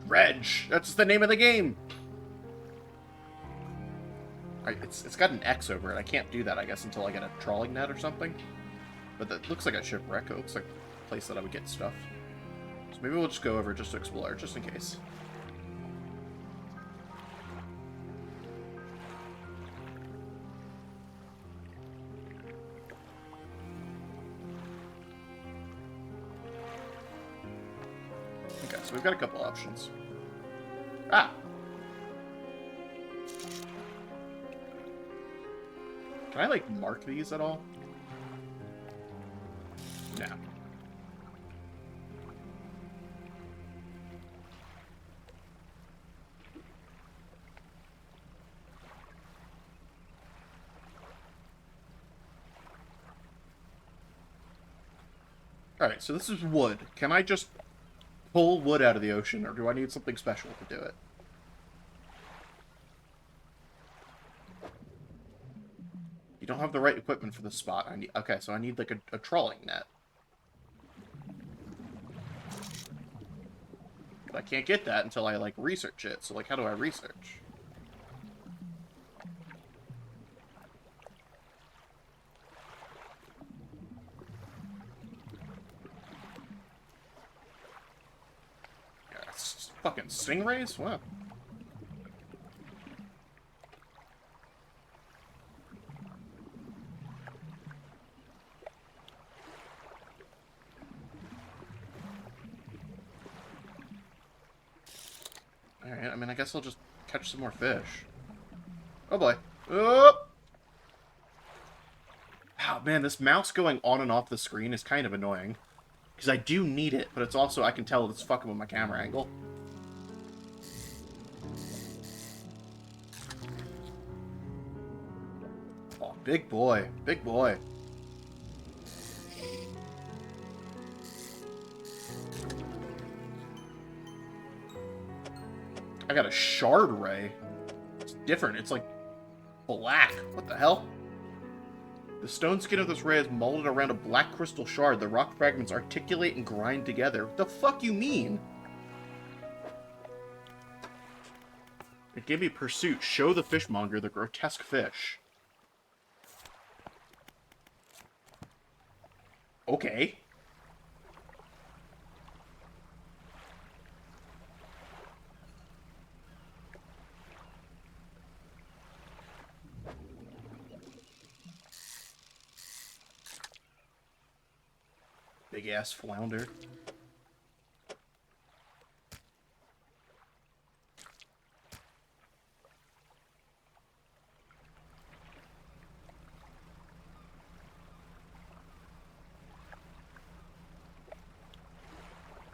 Dredge! That's the name of the game! It's got an X over it. I can't do that, I guess, until I get a trawling net or something. But that looks like a shipwreck. It looks like a place that I would get stuff. So maybe we'll just go over just to explore, just in case. Okay, so we've got a couple options. Ah! Can I, like, mark these at all? No. Alright, so this is wood. Can I just pull wood out of the ocean, or do I need something special to do it? You don't have the right equipment for the spot. Okay, so I need, like, a trawling net. But I can't get that until I, like, research it. So, like, how do I research? Fucking stingrays? Wow. Alright, I mean, I guess I'll just catch some more fish. Oh boy. Oh! Oh, man, this mouse going on and off the screen is kind of annoying. Because I do need it, but it's also, I can tell it's fucking with my camera angle. Oh, big boy. Big boy. I got a shard ray. It's different. It's like black. What the hell? The stone skin of this ray is molded around a black crystal shard. The rock fragments articulate and grind together. What the fuck you mean? It gave me pursuit. Show the fishmonger the grotesque fish. Okay. Big ass flounder.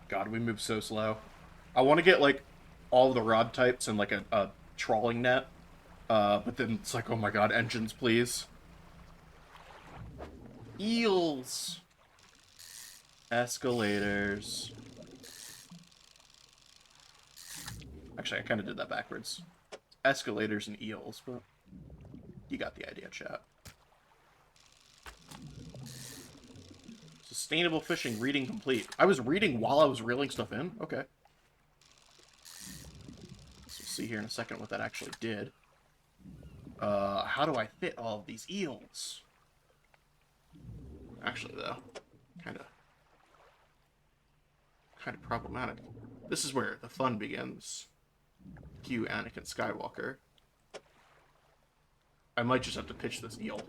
God, we move so slow. I want to get, like, all the rod types and, like, a trawling net. But then it's like, oh my god, engines, please. Eels! Escalators. Actually, I kind of did that backwards. Escalators and eels, but you got the idea, chat. Sustainable fishing, reading complete. I was reading while I was reeling stuff in? Okay. So we'll see here in a second what that actually did. How do I fit all of these eels? Actually, though, kind of problematic. This is where the fun begins. Cue Anakin Skywalker. I might just have to pitch this eel.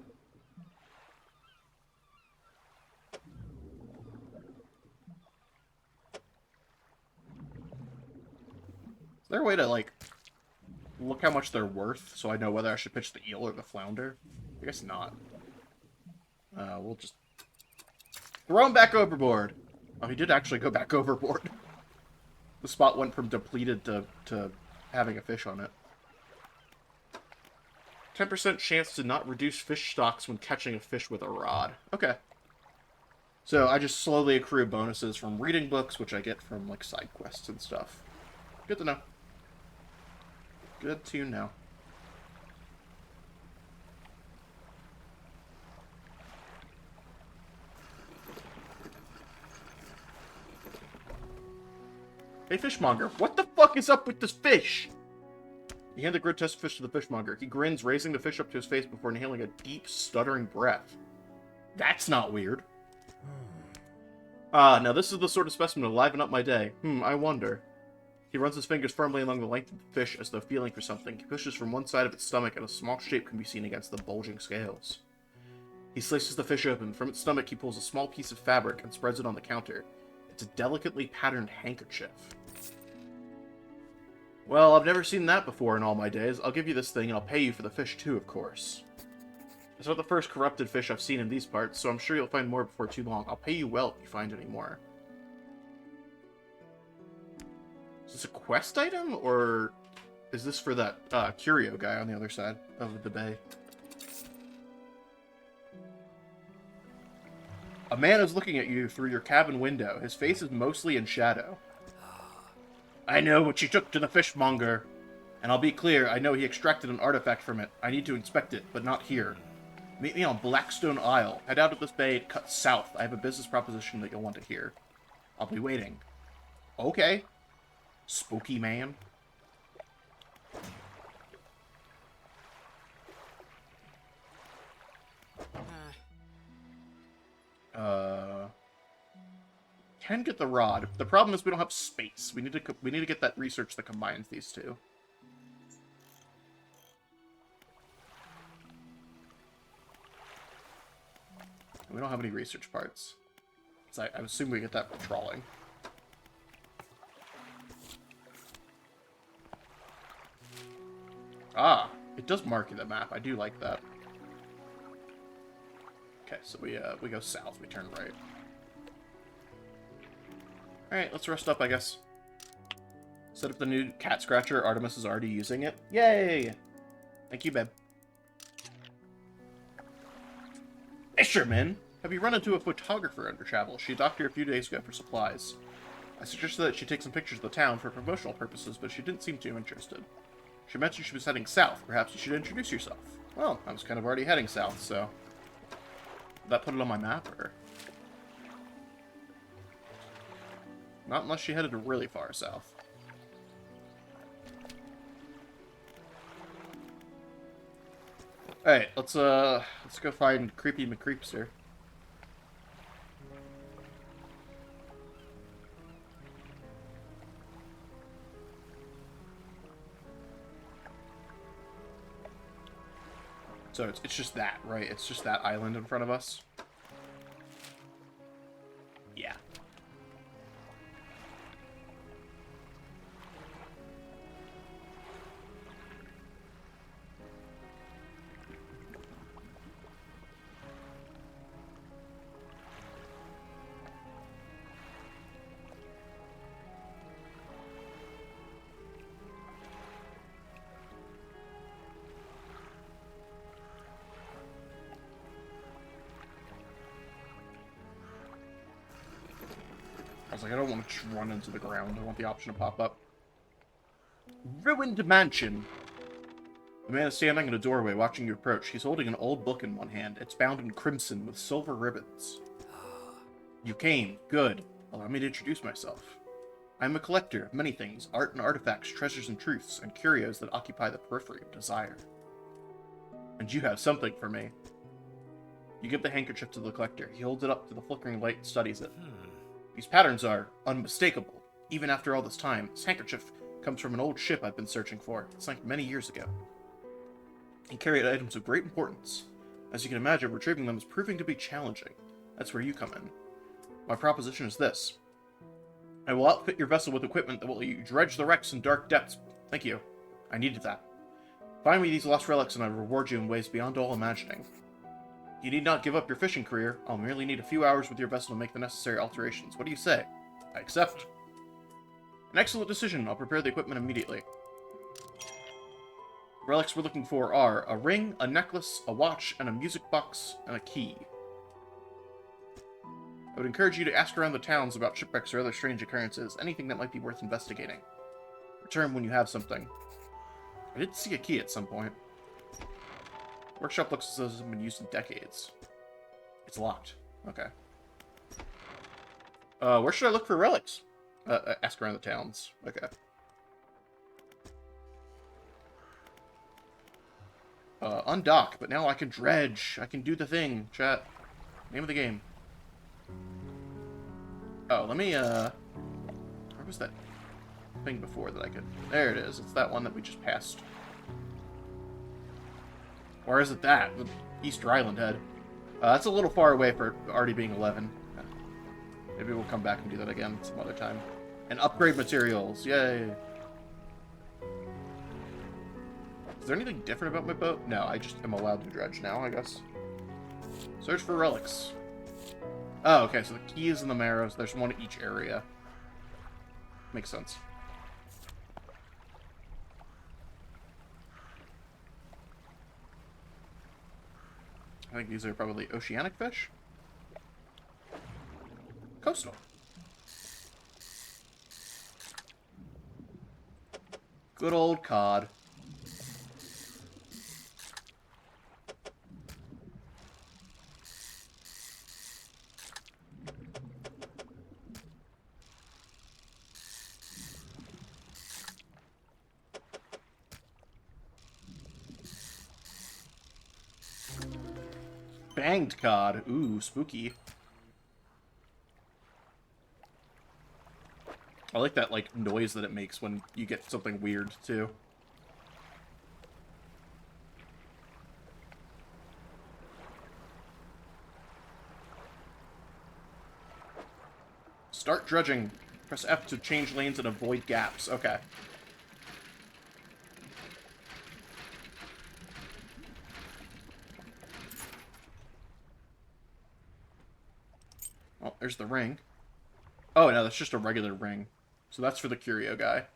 Is there a way to, like, look how much they're worth so I know whether I should pitch the eel or the flounder? I guess not. We'll just throw him back overboard. Oh, he did actually go back overboard. The spot went from depleted to having a fish on it. 10% chance to not reduce fish stocks when catching a fish with a rod. Okay. So I just slowly accrue bonuses from reading books, which I get from, like, side quests and stuff. Good to know. Good to know. Hey, fishmonger, what the fuck is up with this fish? You hand the grotesque fish to the fishmonger. He grins, raising the fish up to his face before inhaling a deep, stuttering breath. That's not weird. Ah, now this is the sort of specimen to liven up my day. I wonder. He runs his fingers firmly along the length of the fish as though feeling for something. He pushes from one side of its stomach and a small shape can be seen against the bulging scales. He slices the fish open. From its stomach he pulls a small piece of fabric and spreads it on the counter. It's a delicately patterned handkerchief. Well, I've never seen that before in all my days. I'll give you this thing and I'll pay you for the fish too, of course. It's not the first corrupted fish I've seen in these parts, so I'm sure you'll find more before too long. I'll pay you well if you find any more. Is this a quest item, or is this for that curio guy on the other side of the bay? A man is looking at you through your cabin window. His face is mostly in shadow. I know what you took to the fishmonger. And I'll be clear, I know he extracted an artifact from it. I need to inspect it, but not here. Meet me on Blackstone Isle. Head out of this bay and cut south. I have a business proposition that you'll want to hear. I'll be waiting. Okay. Spooky man. Can get the rod. The problem is we don't have space. We need to get that research that combines these two. We don't have any research parts. So I assume we get that from trawling. Ah, it does mark the map. I do like that. Okay, so we go south. We turn right. Alright, let's rest up, I guess. Set up the new cat scratcher. Artemis is already using it. Yay! Thank you, babe. Fisherman! Have you run into a photographer under travel? She docked here a few days ago for supplies. I suggested that she take some pictures of the town for promotional purposes, but she didn't seem too interested. She mentioned she was heading south. Perhaps you should introduce yourself. Well, I was kind of already heading south, so... Did that put it on my map, or...? Not unless she headed really far south. Alright, let's go find Creepy McCreepster. So it's just that, right? It's just that island in front of us. Yeah. I was like, I don't want to just run into the ground. I want the option to pop up. Ruined mansion. The man is standing in a doorway watching you approach. He's holding an old book in one hand. It's bound in crimson with silver ribbons. You came. Good. Allow me to introduce myself. I'm a collector of many things, art and artifacts, treasures and truths, and curios that occupy the periphery of desire. And you have something for me. You give the handkerchief to the collector. He holds it up to the flickering light and studies it. These patterns are unmistakable. Even after all this time, this handkerchief comes from an old ship I've been searching for. It sank many years ago. It carried items of great importance. As you can imagine, retrieving them is proving to be challenging. That's where you come in. My proposition is this. I will outfit your vessel with equipment that will let you dredge the wrecks in dark depths. Thank you. I needed that. Find me these lost relics and I will reward you in ways beyond all imagining. You need not give up your fishing career. I'll merely need a few hours with your vessel to make the necessary alterations. What do you say? I accept. An excellent decision. I'll prepare the equipment immediately. The relics we're looking for are a ring, a necklace, a watch, and a music box, and a key. I would encourage you to ask around the towns about shipwrecks or other strange occurrences, anything that might be worth investigating. Return when you have something. I did see a key at some point. Workshop looks as though it hasn't been used in decades. It's locked. Okay. Where should I look for relics? Ask around the towns. Okay. Undock, but now I can dredge. I can do the thing, chat. Name of the game. Oh, let me, where was that thing before that I could... There it is. It's that one that we just passed. Or is it that? The Easter Island head. That's a little far away for already being 11. Maybe we'll come back and do that again some other time. And upgrade materials. Yay! Is there anything different about my boat? No, I just am allowed to dredge now, I guess. Search for relics. Oh, okay, so the key is in the marrows. There's one in each area. Makes sense. I think these are probably oceanic fish. Coastal. Good old cod. Banged cod. Ooh, spooky. I like that, like, noise that it makes when you get something weird, too. Start dredging. Press F to change lanes and avoid gaps. Okay. Oh, there's the ring. Oh, no, that's just a regular ring. So that's for the curio guy.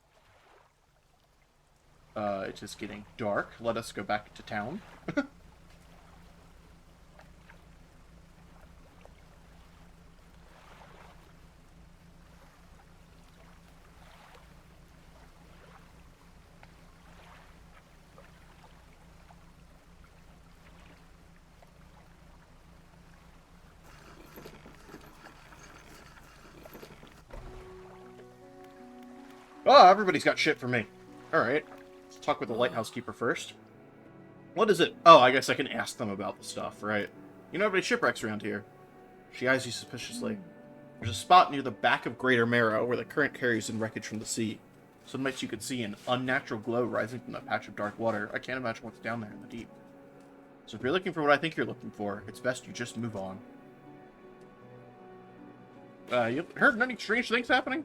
It is getting dark. Let us go back to town. Oh, everybody's got shit for me. Alright. Let's talk with the lighthouse keeper first. What is it? Oh, I guess I can ask them about the stuff, right? You know everybody shipwrecks around here. She eyes you suspiciously. There's a spot near the back of Greater Marrow where the current carries in wreckage from the sea. Some nights you could see an unnatural glow rising from that patch of dark water. I can't imagine what's down there in the deep. So if you're looking for what I think you're looking for, it's best you just move on. You heard any strange things happening?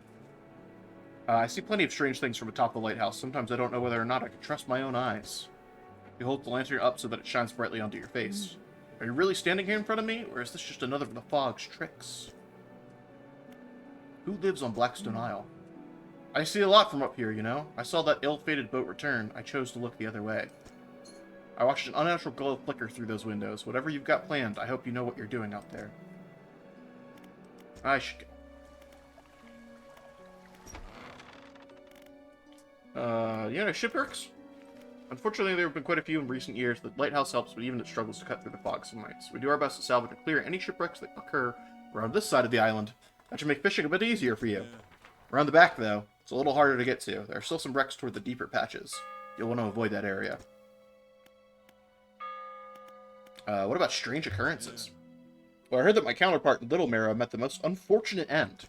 I see plenty of strange things from atop the lighthouse. Sometimes I don't know whether or not I can trust my own eyes. You hold the lantern up so that it shines brightly onto your face. Are you really standing here in front of me, or is this just another of the fog's tricks? Who lives on Blackstone Isle? I see a lot from up here, you know. I saw that ill-fated boat return. I chose to look the other way. I watched an unnatural glow flicker through those windows. Whatever you've got planned, I hope you know what you're doing out there. I should go. You know, shipwrecks? Unfortunately, there have been quite a few in recent years. The lighthouse helps, but even it struggles to cut through the fog some nights. We do our best to salvage and clear any shipwrecks that occur around this side of the island. That should make fishing a bit easier for you. Around the back, though, it's a little harder to get to. There are still some wrecks toward the deeper patches. You'll want to avoid that area. What about strange occurrences? Well, I heard that my counterpart in Little Marrow met the most unfortunate end.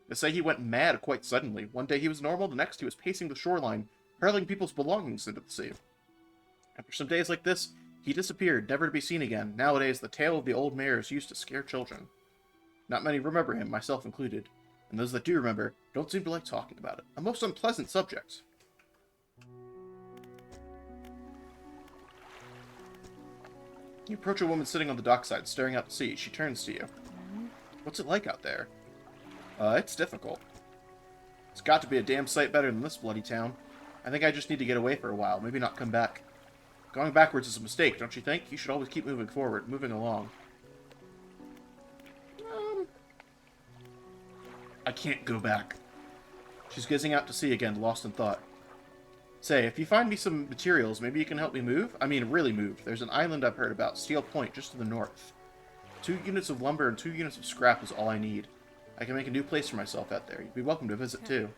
They say he went mad quite suddenly. One day he was normal, the next he was pacing the shoreline, hurling people's belongings into the sea. After some days like this, he disappeared, never to be seen again. Nowadays, the tale of the old mayor is used to scare children. Not many remember him, myself included. And those that do remember don't seem to like talking about it. A most unpleasant subject. You approach a woman sitting on the dockside, staring out to sea. She turns to you. What's it like out there? It's difficult. It's got to be a damn sight better than this bloody town. I think I just need to get away for a while, maybe not come back. Going backwards is a mistake, don't you think? You should always keep moving forward, moving along. I can't go back. She's gazing out to sea again, lost in thought. Say, if you find me some materials, maybe you can help me move? I mean, really move. There's an island I've heard about, Steel Point, just to the north. 2 units of lumber and 2 units of scrap is all I need. I can make a new place for myself out there. You'd be welcome to visit, too.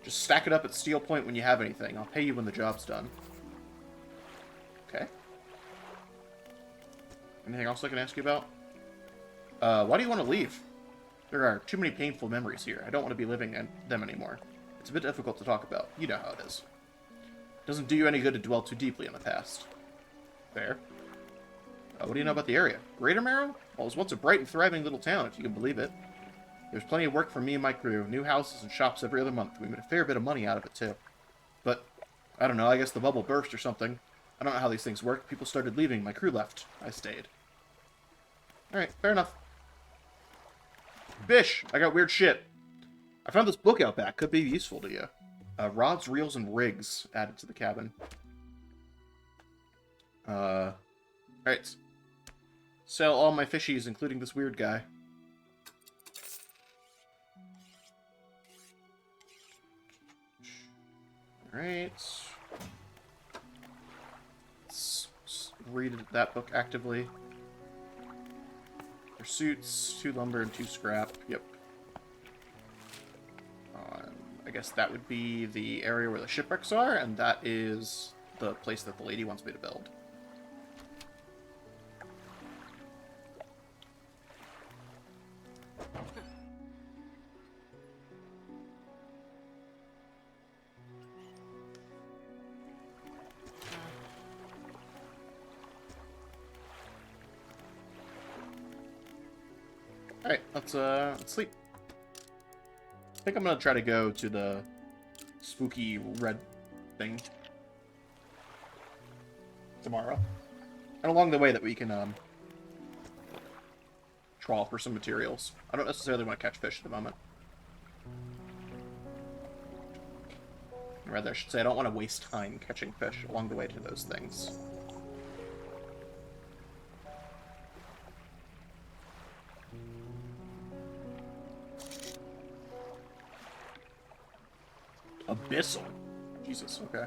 Just stack it up at Steel Point when you have anything. I'll pay you when the job's done. Okay. Anything else I can ask you about? Why do you want to leave? There are too many painful memories here. I don't want to be living in them anymore. It's a bit difficult to talk about. You know how it is. It doesn't do you any good to dwell too deeply in the past. Fair. What do you know about the area? Greater Marrow? Well, it was once a bright and thriving little town, if you can believe it. There's plenty of work for me and my crew. New houses and shops every other month. We made a fair bit of money out of it, too. But, I don't know, I guess the bubble burst or something. I don't know how these things work. People started leaving. My crew left. I stayed. Alright, fair enough. Bish! I got weird shit. I found this book out back. Could be useful to you. Rods, reels, and rigs added to the cabin. Alright. Sell all my fishies, including this weird guy. Alright. Let's read that book actively. Pursuits, 2 lumber and 2 scrap. Yep. I guess that would be the area where the shipwrecks are, and that is the place that the lady wants me to build. Alright, let's sleep. I think I'm gonna try to go to the spooky red thing tomorrow. And along the way that we can trawl for some materials. I don't necessarily want to catch fish at the moment. Or rather, I should say I don't want to waste time catching fish along the way to those things. Abyssal. Jesus, okay.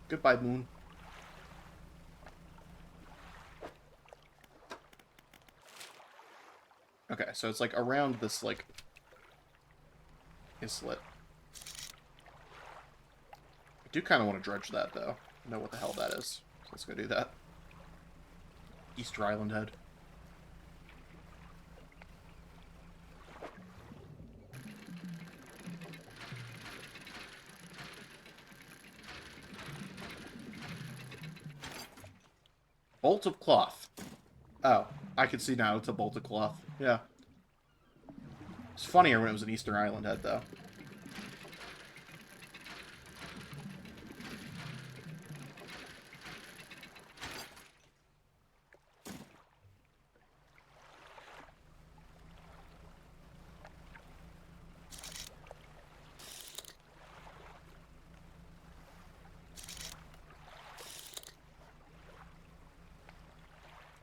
Goodbye, moon. Okay, so it's like around this, like, islet. I do kind of want to dredge that, though. I know what the hell that is. So let's go do that. Easter Island head. Bolt of cloth. Oh, I can see now it's a bolt of cloth. Yeah. It's funnier when it was an Easter Island head, though.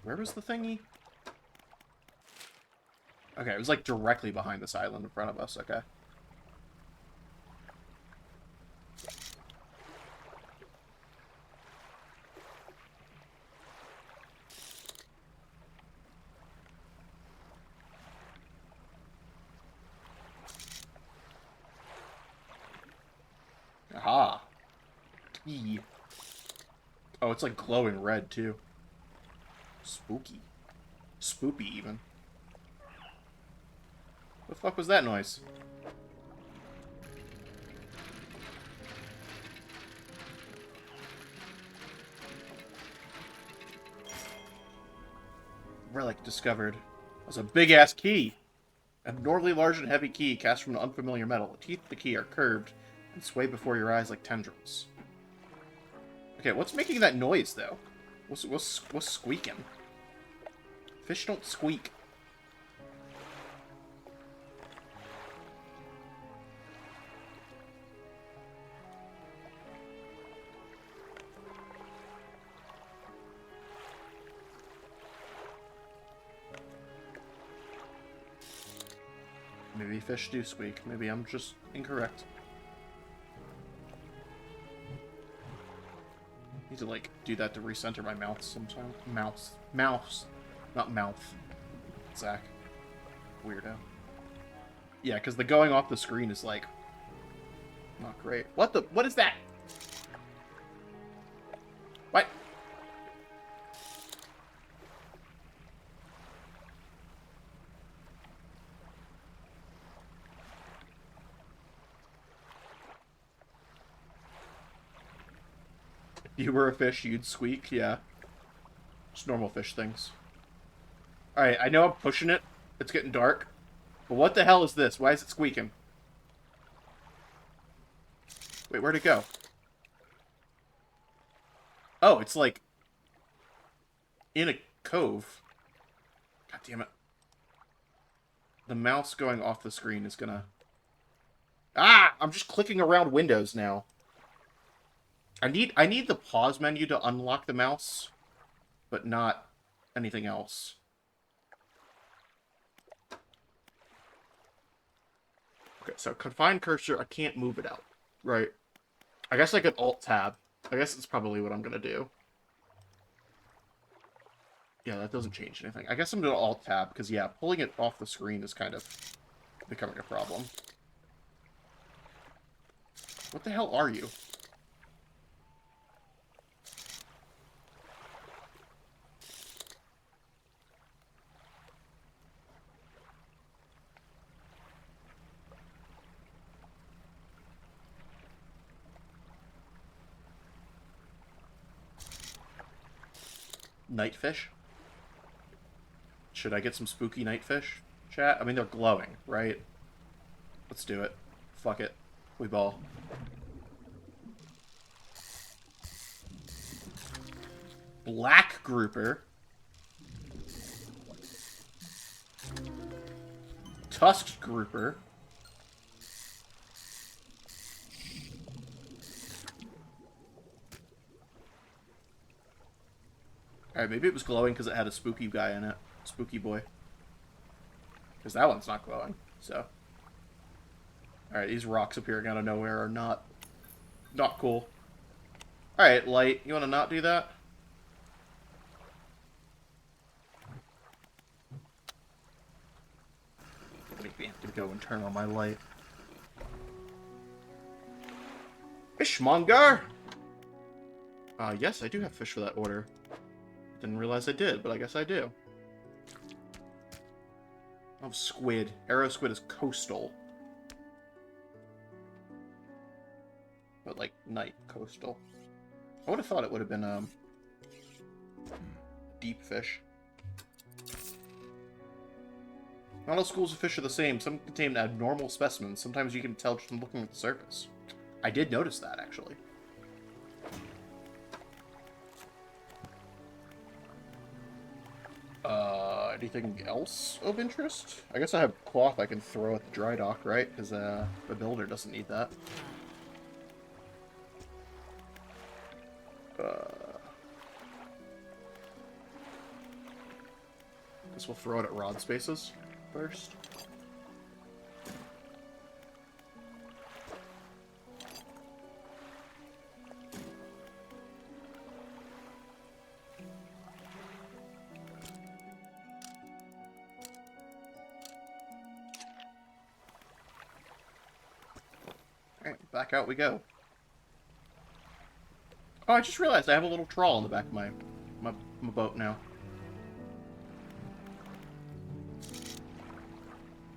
Where was the thingy? Okay, it was like directly behind this island in front of us, okay. Aha. Key. Oh, it's like glowing red, too. Spooky. Spoopy, even. What the fuck was that noise? Relic discovered. That's a big-ass key. Abnormally large and heavy key cast from an unfamiliar metal. The teeth of the key are curved and sway before your eyes like tendrils. Okay, what's making that noise, though? What's squeaking? Fish don't squeak. Maybe fish do squeak. Maybe I'm just incorrect. Need to, like, do that to recenter my mouth sometime. Mouse. Not mouth. Zach. Weirdo. Yeah, because the going off the screen is, like, not great. What is that? What? If you were a fish, you'd squeak, yeah. Just normal fish things. Alright, I know I'm pushing it. It's getting dark. But what the hell is this? Why is it squeaking? Wait, where'd it go? Oh, it's like... in a cove. God damn it. The mouse going off the screen is gonna... Ah! I'm just clicking around windows now. I need the pause menu to unlock the mouse, but not anything else. Okay, so confine cursor, I can't move it out, right? I guess I could Alt-Tab. I guess it's probably what I'm gonna do. Yeah, that doesn't change anything. I guess I'm gonna Alt-Tab, because, yeah, pulling it off the screen is kind of becoming a problem. What the hell are you? Nightfish? Should I get some spooky nightfish, chat? I mean, they're glowing, right? Let's do it. Fuck it. We ball. Black grouper. Tusked grouper. Alright, maybe it was glowing because it had a spooky guy in it. Spooky boy. Because that one's not glowing, so. Alright, these rocks appearing out of nowhere are not cool. Alright, light, you want to not do that? Maybe I have to go and turn on my light. Fishmonger! Yes, I do have fish for that order. Didn't realize I did, but I guess I do. Oh, squid. Arrow squid is coastal. But, like, night coastal. I would have thought it would have been, deep fish. Not all schools of fish are the same. Some contain abnormal specimens. Sometimes you can tell just from looking at the surface. I did notice that, actually. Anything else of interest? I guess I have cloth I can throw at the dry dock, right? Because the builder doesn't need that. Guess we'll throw it at rod spaces first. Alright, back out we go. Oh, I just realized I have a little trawl in the back of my boat now.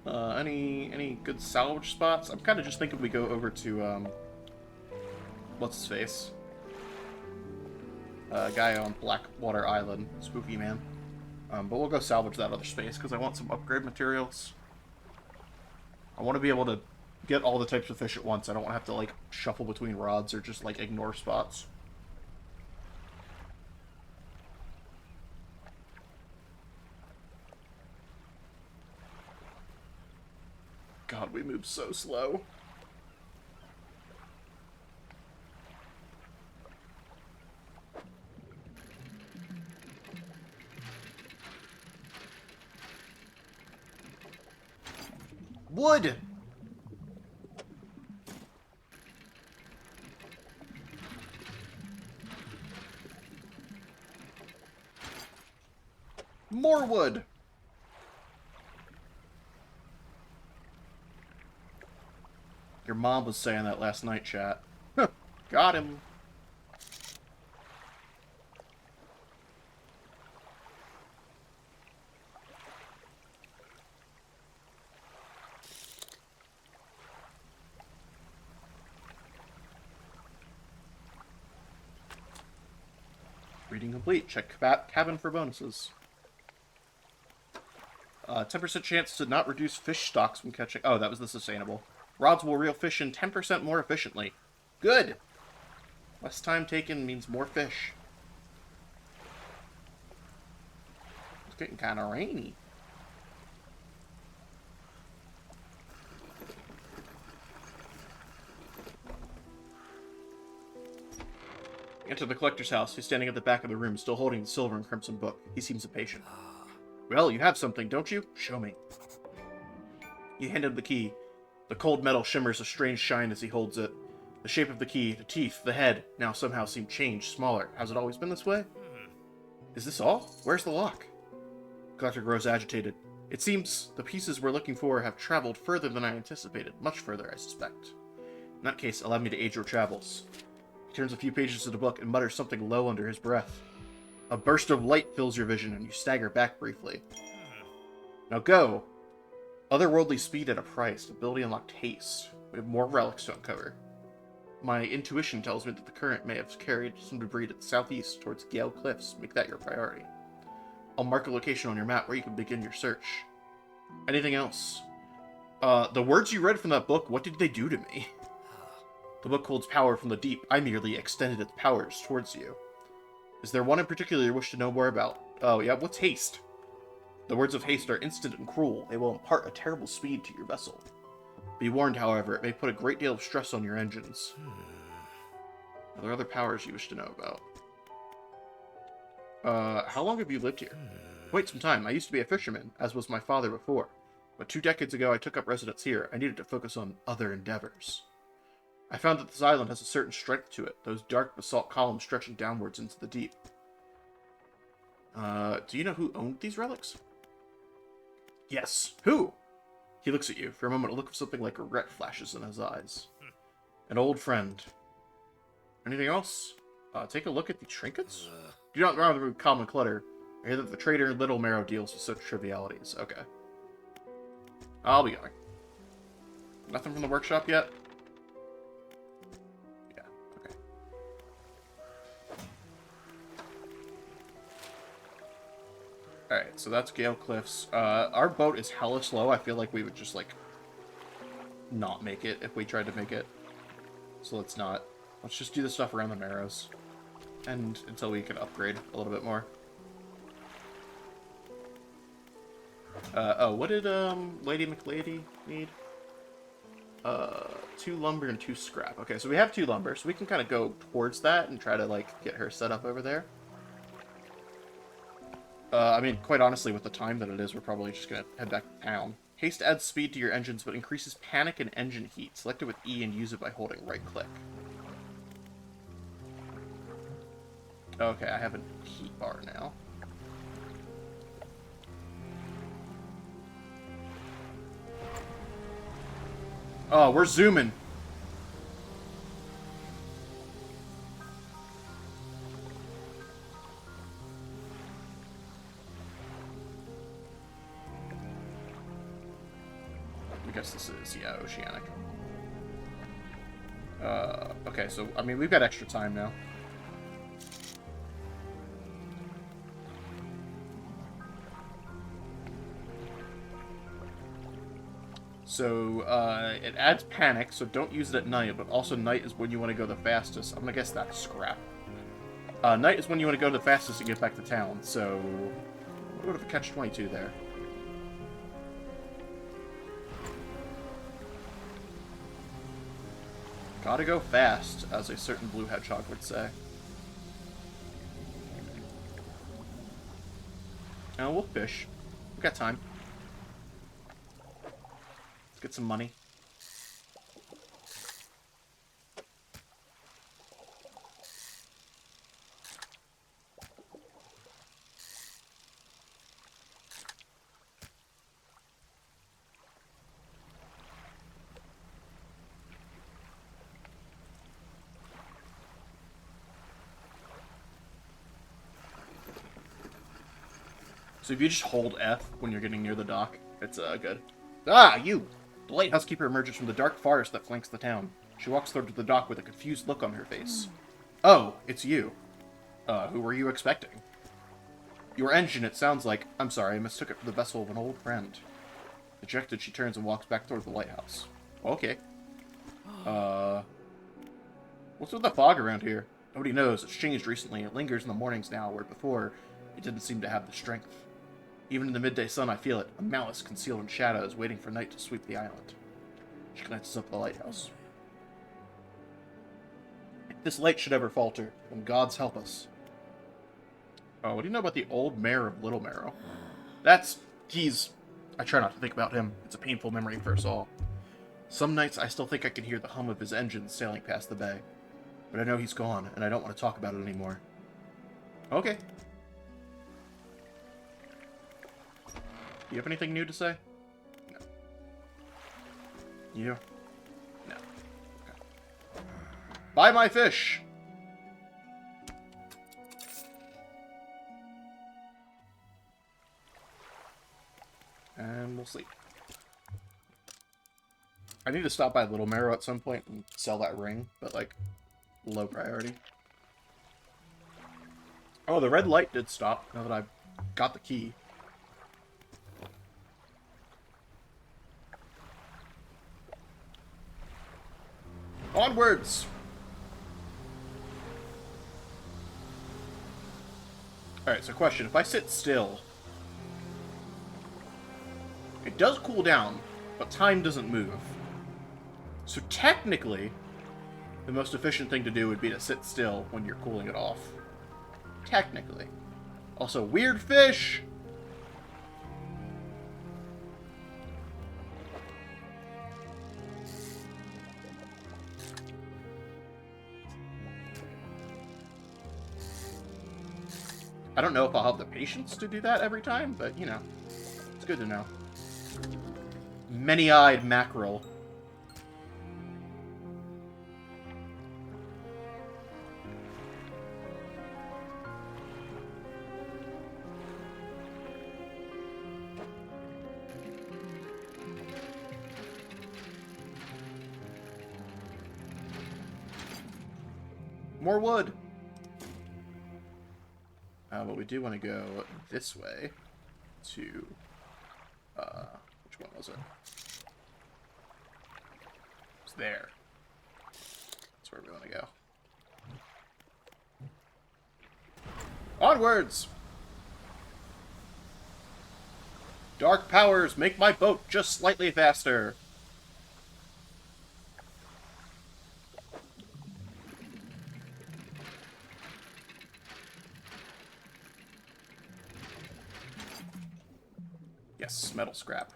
Any good salvage spots? I'm kind of just thinking we go over to, what's his face? Guy on Blackwater Island, Spooky Man. But we'll go salvage that other space, because I want some upgrade materials. I want to be able to get all the types of fish at once. I don't want to have to, like, shuffle between rods or just, like, ignore spots. God, we move so slow. Wood! More wood! Your mom was saying that last night, chat. Got him. Reading complete. Check cabin for bonuses. 10% chance to not reduce fish stocks when catching... Oh, that was the sustainable. Rods will reel fish in 10% more efficiently. Good! Less time taken means more fish. It's getting kind of rainy. Enter the collector's house. He's standing at the back of the room, still holding the silver and crimson book. He seems impatient. Well, you have something, don't you? Show me. You hand him the key. The cold metal shimmers a strange shine as he holds it. The shape of the key, the teeth, the head, now somehow seem changed, smaller. Has it always been this way? Is this all? Where's the lock? The collector grows agitated. It seems the pieces we're looking for have traveled further than I anticipated. Much further, I suspect. In that case, allow me to aid your travels. He turns a few pages of the book and mutters something low under his breath. A burst of light fills your vision, and you stagger back briefly. Now go! Otherworldly speed at a price. Ability unlocked haste. We have more relics to uncover. My intuition tells me that the current may have carried some debris to the southeast towards Gale Cliffs. Make that your priority. I'll mark a location on your map where you can begin your search. Anything else? The words you read from that book, what did they do to me? The book holds power from the deep. I merely extended its powers towards you. Is there one in particular you wish to know more about? Oh, yeah, what's haste? The words of haste are instant and cruel. They will impart a terrible speed to your vessel. Be warned, however, it may put a great deal of stress on your engines. Are there other powers you wish to know about? How long have you lived here? Quite some time. I used to be a fisherman, as was my father before. But 2 decades ago I took up residence here. I needed to focus on other endeavors. I found that this island has a certain strength to it, those dark basalt columns stretching downwards into the deep. Do you know who owned these relics? Yes. Who? He looks at you. For a moment, a look of something like regret flashes in his eyes. An old friend. Anything else? Take a look at the trinkets? Do not rather remove common clutter. I hear that the trader in Little Marrow deals with such trivialities. Okay. I'll be going. Nothing from the workshop yet? Yeah, okay. Alright, so that's Gale Cliffs. Our boat is hella slow. I feel like we would just, like, not make it if we tried to make it. So let's not. Let's just do the stuff around the Marrows. And until we can upgrade a little bit more. Oh, what did, Lady McLady need? 2 lumber and 2 scrap. Okay, so we have 2 lumber, so we can kind of go towards that and try to, like, get her set up over there. I mean, quite honestly, with the time that it is, we're probably just gonna head back to town. Haste adds speed to your engines, but increases panic and engine heat. Select it with E and use it by holding right-click. Okay, I have a heat bar now. Oh, we're zooming. I guess this is, yeah, oceanic. Okay, so, I mean, we've got extra time now. So, it adds panic, so don't use it at night, but also night is when you want to go the fastest. I'm gonna guess that's scrap. Night is when you want to go the fastest to get back to town, so... What would have a catch-22 there? Gotta go fast, as a certain blue hedgehog would say. And we'll fish. We've got time. Let's get some money. So if you just hold F when you're getting near the dock, it's good. Ah, you! The lighthouse keeper emerges from the dark forest that flanks the town. She walks toward the dock with a confused look on her face. Oh, it's you. Who were you expecting? Your engine, it sounds like. I'm sorry, I mistook it for the vessel of an old friend. Dejected, she turns and walks back toward the lighthouse. Okay. What's with the fog around here? Nobody knows. It's changed recently. It lingers in the mornings now, where before it didn't seem to have the strength. Even in the midday sun, I feel it. A malice concealed in shadows, waiting for night to sweep the island. She glances up the lighthouse. If this light should ever falter, then gods help us. Oh, what do you know about the old mayor of Little Marrow? I try not to think about him. It's a painful memory for us all. Some nights I still think I can hear the hum of his engines sailing past the bay. But I know he's gone, and I don't want to talk about it anymore. Okay. Do you have anything new to say? No. You? No. Okay. Buy my fish! And we'll sleep. I need to stop by Little Marrow at some point and sell that ring, but, like, low priority. Oh, the red light did stop, now that I've got the key. Onwards! Alright, so question. If I sit still, it does cool down, but time doesn't move. So technically, the most efficient thing to do would be to sit still when you're cooling it off. Technically. Also, weird fish! I don't know if I'll have the patience to do that every time, but, you know, it's good to know. Many-eyed mackerel. More wood! But we do want to go this way to, which one was it? It's there. That's where we want to go. Onwards! Dark powers make my boat just slightly faster. Yes, metal scrap.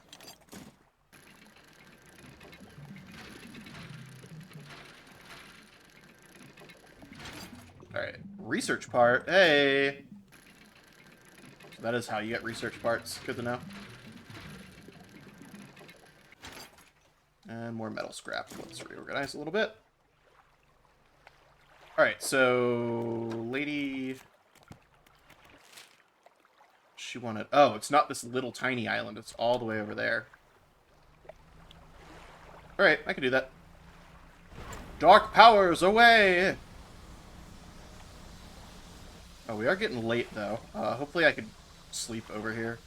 Alright, research part. Hey! So that is how you get research parts. Good to know. And more metal scrap. Let's reorganize a little bit. Alright, so... Lady... She wanted... Oh, it's not this little tiny island. It's all the way over there. Alright, I can do that. Dark powers, away! Oh, we are getting late, though. Hopefully I could sleep over here.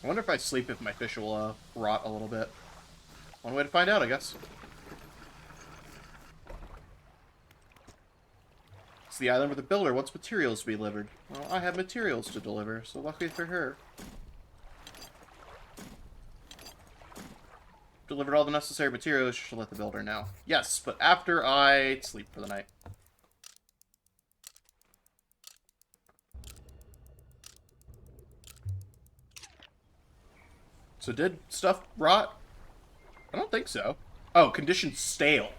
I wonder if I sleep if my fish will rot a little bit. One way to find out, I guess. It's the island where the builder wants materials to be delivered. Well, I have materials to deliver, so lucky for her. Delivered all the necessary materials, she'll let the builder know. Yes, but after I sleep for the night. So did stuff rot? I don't think so. Oh, condition stale.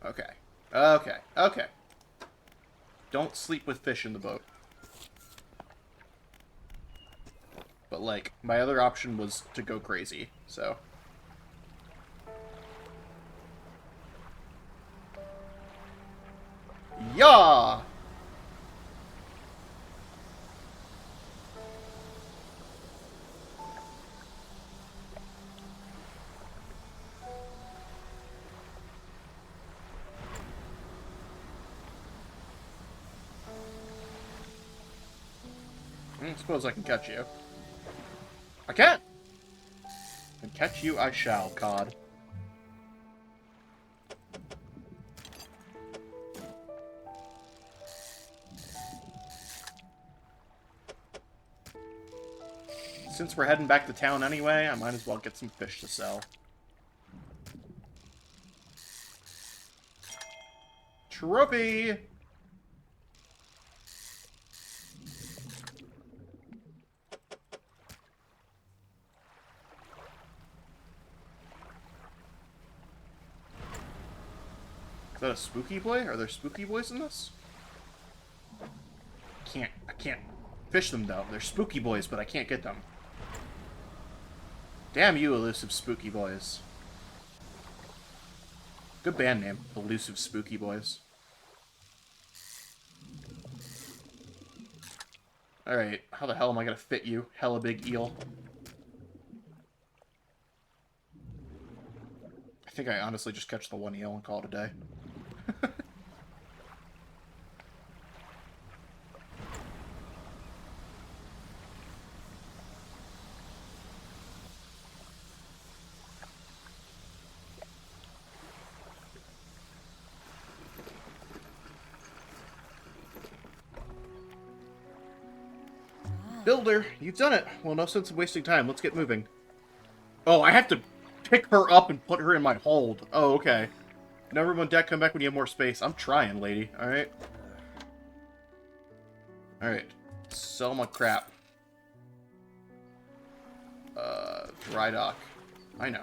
Okay. Okay. Okay. Don't sleep with fish in the boat. But, like, my other option was to go crazy, so... Yeah! I suppose I can catch you. I can! And catch you I shall, Cod. Since we're heading back to town anyway, I might as well get some fish to sell. Trophy! Is that a spooky boy? Are there spooky boys in this? I can't fish them though. They're spooky boys, but I can't get them. Damn you, elusive spooky boys. Good band name, Elusive Spooky Boys. Alright, how the hell am I gonna fit you, hella big eel? I think I honestly just catch the one eel and call it a day. Builder, you've done it. Well, no sense in wasting time. Let's get moving. Oh, I have to pick her up and put her in my hold. Oh, okay. Never on deck, come back when you have more space. I'm trying, lady. Alright? Alright. Sell my crap. Dry dock. I know.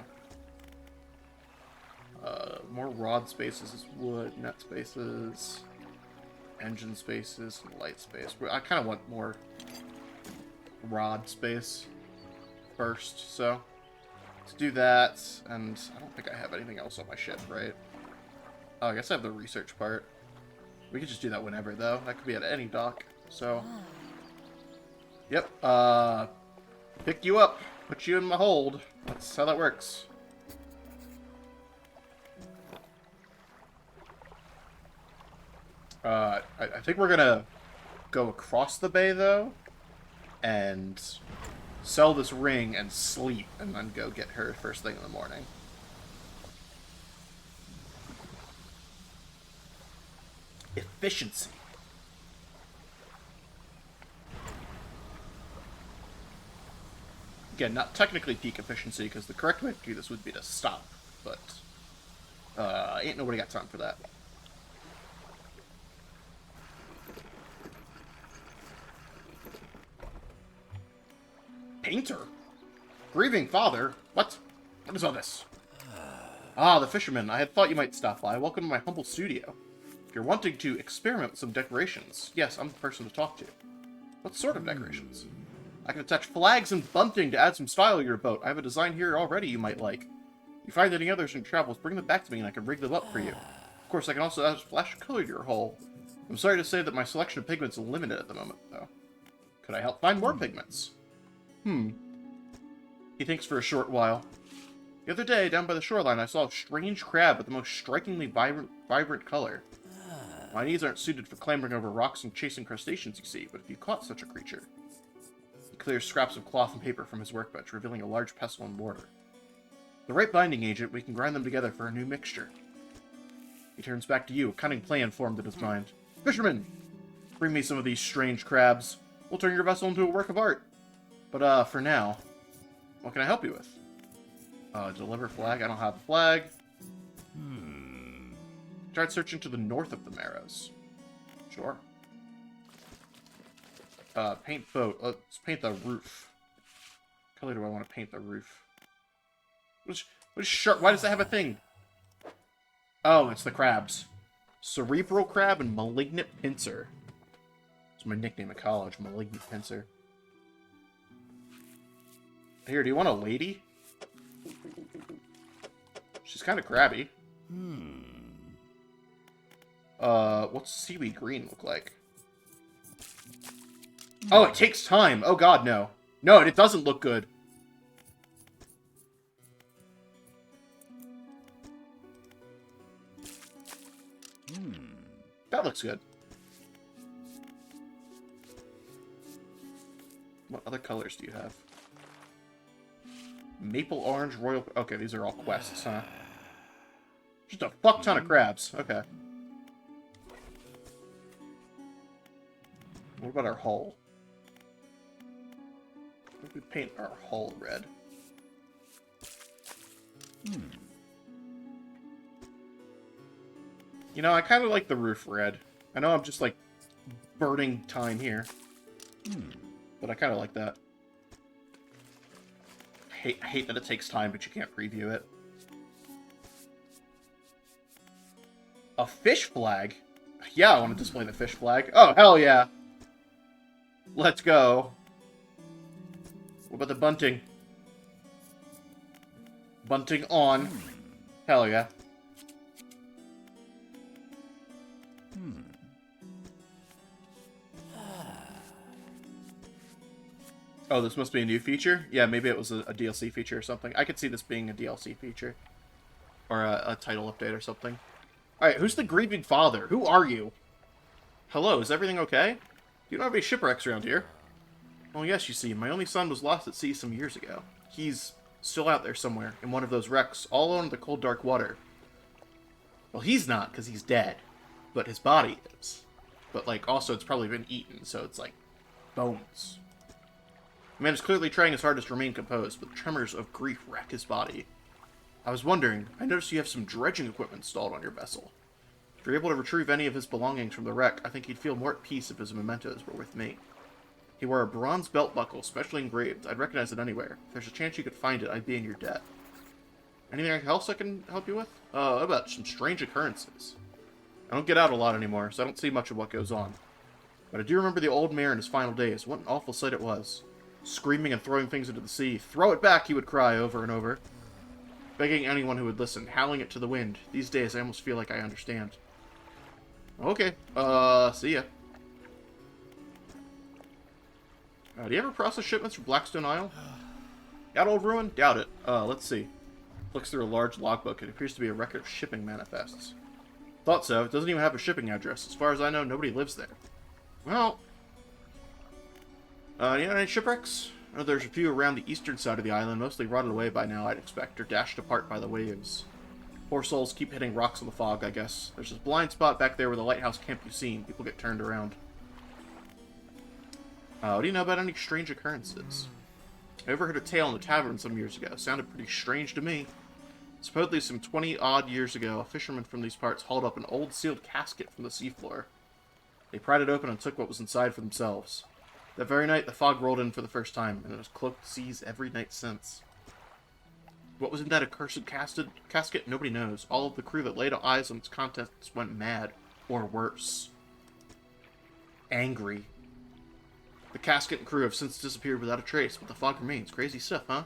More rod spaces is wood. Net spaces. Engine spaces. And light space. I kind of want more rod space first, so let's do that. And I don't think I have anything else on my ship, right? Oh, I guess I have the research part. We could just do that whenever, though. That could be at any dock. So, yep. Pick you up, put you in my hold. That's how that works. I think we're gonna go across the bay, though, and sell this ring and sleep, and then go get her first thing in the morning. Efficiency. Again, not technically peak efficiency, because the correct way to do this would be to stop, but ain't nobody got time for that. Painter? Grieving father? What? What is all this? Ah, the fisherman. I had thought you might stop by. Welcome to my humble studio. If you're wanting to experiment with some decorations, yes, I'm the person to talk to. What sort of decorations? I can attach flags and bunting to add some style to your boat. I have a design here already you might like. If you find any others in travels, bring them back to me and I can rig them up for you. Of course, I can also add a flash of color to your hull. I'm sorry to say that my selection of pigments is limited at the moment, though. Could I help find more pigments? He thinks for a short while. The other day, down by the shoreline, I saw a strange crab with the most strikingly vibrant color. My needs aren't suited for clambering over rocks and chasing crustaceans, you see, but if you caught such a creature... He clears scraps of cloth and paper from his workbench, revealing a large pestle and mortar. The right binding agent, we can grind them together for a new mixture. He turns back to you, a cunning plan formed in his mind. Fisherman! Bring me some of these strange crabs. We'll turn your vessel into a work of art. But, for now, what can I help you with? Deliver flag? I don't have a flag. Start searching to the north of the Marrows. Sure. Paint boat. Let's paint the roof. What color do I want to paint the roof? What is sharp? Why does that have a thing? Oh, it's the crabs. Cerebral crab and malignant pincer. It's my nickname at college, malignant pincer. Here, do you want a lady? She's kind of crabby. What's seaweed green look like? Oh, it takes time. Oh god, no. No, it doesn't look good. That looks good. What other colors do you have? Maple orange, royal... Okay, these are all quests, huh? Just a fuck ton of crabs. Okay. What about our hull? What if we paint our hull red? You know, I kind of like the roof red. I know I'm just, like, burning time here. But I kind of like that. I hate that it takes time, but you can't preview it. A fish flag? Yeah, I want to display the fish flag. Oh, hell yeah. Let's go. What about the bunting? Bunting on. Hell yeah. Oh, this must be a new feature? Yeah, maybe it was a DLC feature or something. I could see this being a DLC feature. Or a title update or something. Alright, who's the grieving father? Who are you? Hello, is everything okay? You don't have any shipwrecks around here? Oh yes, you see, my only son was lost at sea some years ago. He's still out there somewhere, in one of those wrecks, all alone in the cold, dark water. Well, he's not, because he's dead. But his body is. But, like, also it's probably been eaten, so it's like bones. The man is clearly trying his hardest to remain composed, but tremors of grief rack his body. I was wondering, I noticed you have some dredging equipment installed on your vessel. If you're able to retrieve any of his belongings from the wreck, I think he'd feel more at peace if his mementos were with me. He wore a bronze belt buckle, specially engraved. I'd recognize it anywhere. If there's a chance you could find it, I'd be in your debt. Anything else I can help you with? How about some strange occurrences? I don't get out a lot anymore, so I don't see much of what goes on. But I do remember the old mayor in his final days. What an awful sight it was. Screaming and throwing things into the sea. Throw it back, he would cry over and over. Begging anyone who would listen, howling it to the wind. These days, I almost feel like I understand. Okay, see ya. Do you ever process shipments from Blackstone Isle? Got old ruin? Doubt it. Let's see. Looks through a large logbook. It appears to be a record of shipping manifests. Thought so. It doesn't even have a shipping address. As far as I know, nobody lives there. Well, you know any shipwrecks? I know there's a few around the eastern side of the island, mostly rotted away by now, I'd expect, or dashed apart by the waves. Poor souls keep hitting rocks in the fog, I guess. There's this blind spot back there where the lighthouse can't be seen. People get turned around. What do you know about any strange occurrences? I overheard a tale in the tavern some years ago. It sounded pretty strange to me. Supposedly some 20-odd years ago, a fisherman from these parts hauled up an old sealed casket from the seafloor. They pried it open and took what was inside for themselves. That very night, the fog rolled in for the first time, and it has cloaked seas every night since. What was in that accursed casket? Nobody knows. All of the crew that laid eyes on its contents went mad, or worse. Angry. The casket and crew have since disappeared without a trace, but the fog remains. Crazy stuff, huh?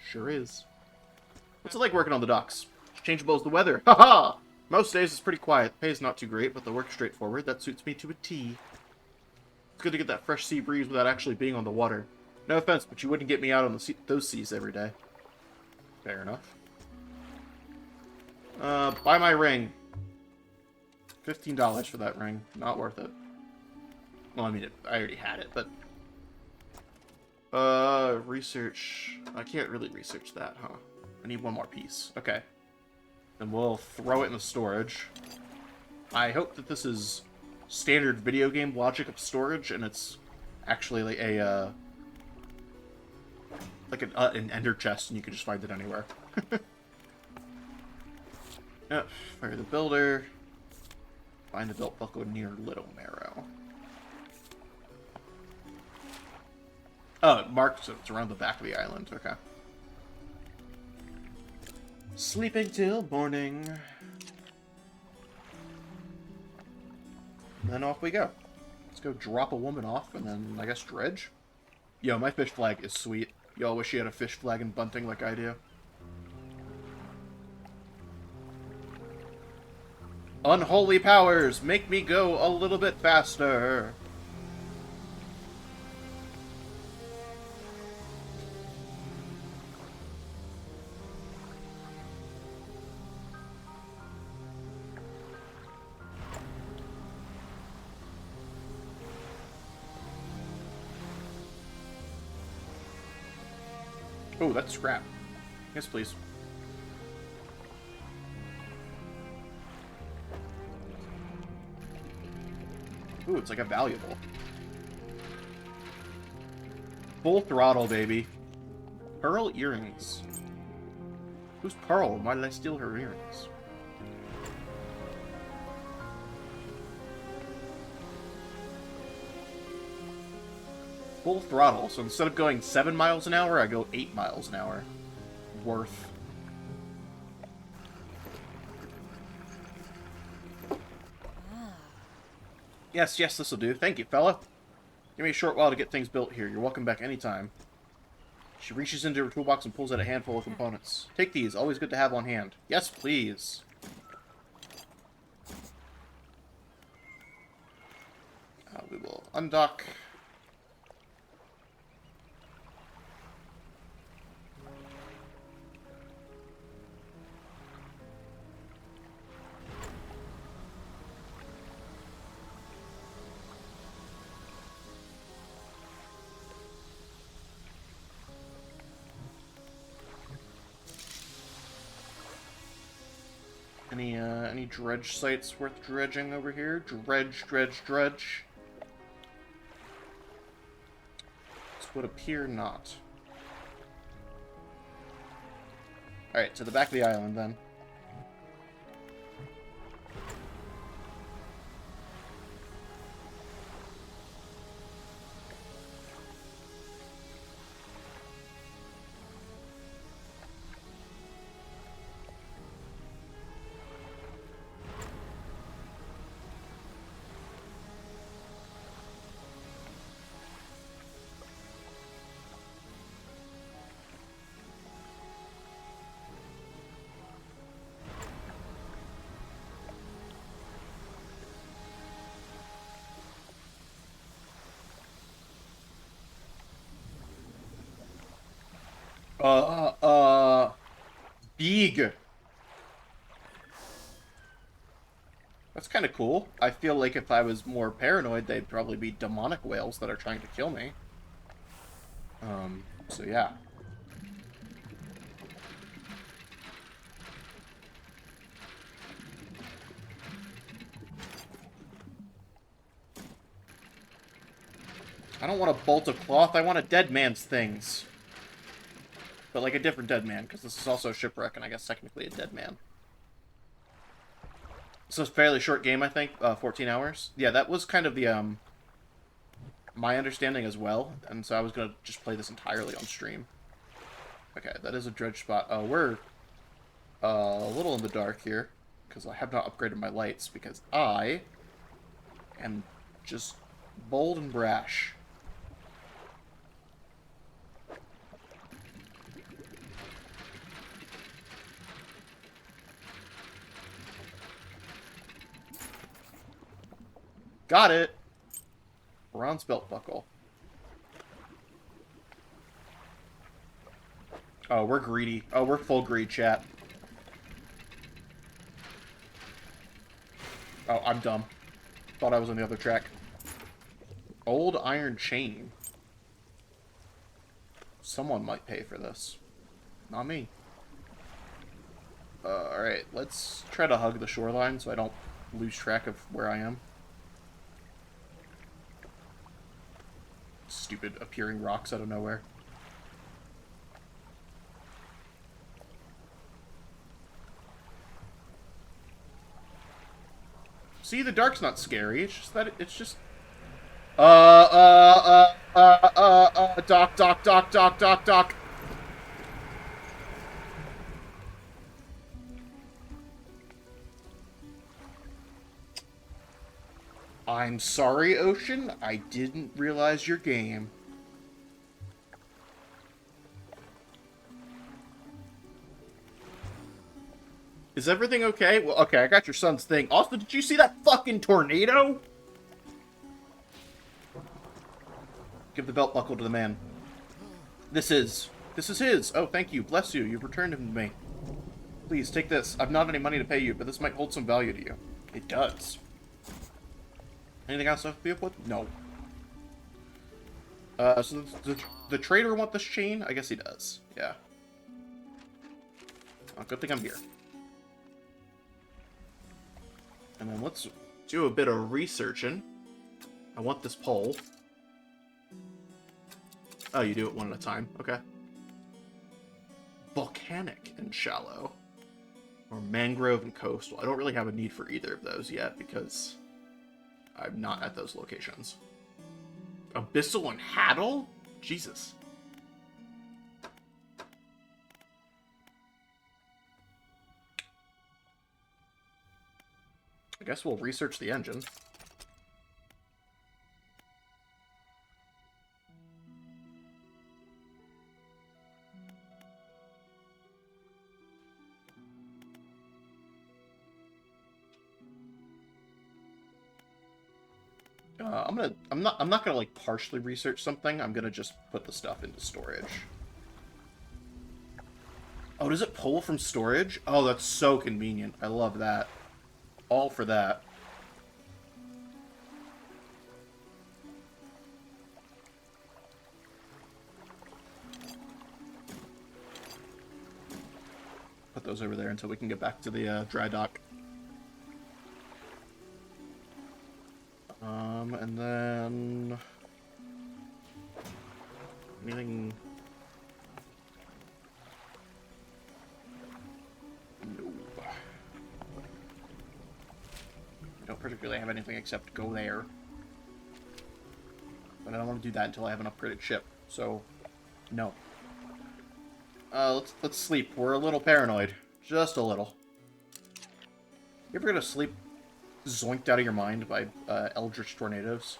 Sure is. What's it like working on the docks? Changeable as the weather. Ha-ha! Most days it's pretty quiet. The pay's not too great, but the work's straightforward. That suits me to a T. It's good to get that fresh sea breeze without actually being on the water. No offense, but you wouldn't get me out on those seas every day. Fair enough. Buy my ring. $15 for that ring. Not worth it. Well, I mean, I already had it, but... research... I can't really research that, huh? I need one more piece. Okay. Then we'll throw it in the storage. I hope that this is standard video game logic of storage, and it's actually like a, an ender chest, and you can just find it anywhere. Yep, fire the builder. Find the belt buckle near Little Marrow. Oh, it marked, so it's around the back of the island. Okay. Sleeping till morning. And then off we go. Let's go drop a woman off, and then, I guess, dredge? Yo, my fish flag is sweet. Y'all wish you had a fish flag in bunting like I do. Unholy powers, make me go a little bit faster. Oh, that's scrap. Yes, please. Ooh, it's like a valuable. Full throttle, baby. Pearl earrings. Who's Pearl? Why did I steal her earrings? Full throttle, so instead of going 7 miles an hour, I go 8 miles an hour. Worth. Yes, this'll do. Thank you, fella. Give me a short while to get things built here. You're welcome back anytime. She reaches into her toolbox and pulls out a handful of components. Take these. Always good to have on hand. Yes, please. We will undock. Any dredge sites worth dredging over here? Dredge. would appear not. Alright, to the back of the island, then. Big. That's kind of cool. I feel like if I was more paranoid, they'd probably be demonic whales that are trying to kill me. So yeah. I don't want a bolt of cloth, I want a dead man's things. But like a different dead man, because this is also a shipwreck, and I guess technically a dead man. So it's a fairly short game, I think, 14 hours. Yeah, that was kind of the, my understanding as well, and so I was gonna just play this entirely on stream. Okay, that is a dredge spot. We're a little in the dark here, because I have not upgraded my lights, because I am just bold and brash. Got it! Bronze belt buckle. Oh, we're greedy. Oh, we're full greed, chat. Oh, I'm dumb. Thought I was on the other track. Old iron chain. Someone might pay for this. Not me. Alright, let's try to hug the shoreline so I don't lose track of where I am. Stupid appearing rocks out of nowhere. See, the dark's not scary. It's just that it's just... dock. I'm sorry, Ocean. I didn't realize your game. Is everything okay? Well, okay, I got your son's thing. Also, did you see that fucking tornado? Give the belt buckle to the man. This is his. Oh, thank you. Bless you. You've returned him to me. Please, take this. I've not any money to pay you, but this might hold some value to you. It does. Anything else I have to be up with? No. So the trader want this chain? I guess he does. Yeah. Oh, good thing I'm here. And then let's do a bit of researching. I want this pole. Oh, you do it one at a time. Okay. Volcanic and shallow. Or mangrove and coastal. I don't really have a need for either of those yet because I'm not at those locations. Abyssal and Haddle? Jesus. I guess we'll research the engine. I'm not gonna like partially research something. I'm gonna just put the stuff into storage. Oh, does it pull from storage? Oh, that's so convenient. I love that. All for that. Put those over there until we can get back to the dry dock. And then... don't particularly have anything except go there. But I don't want to do that until I have an upgraded ship. So, no. Let's sleep. We're a little paranoid. Just a little. You ever go to sleep zoinked out of your mind by eldritch tornadoes?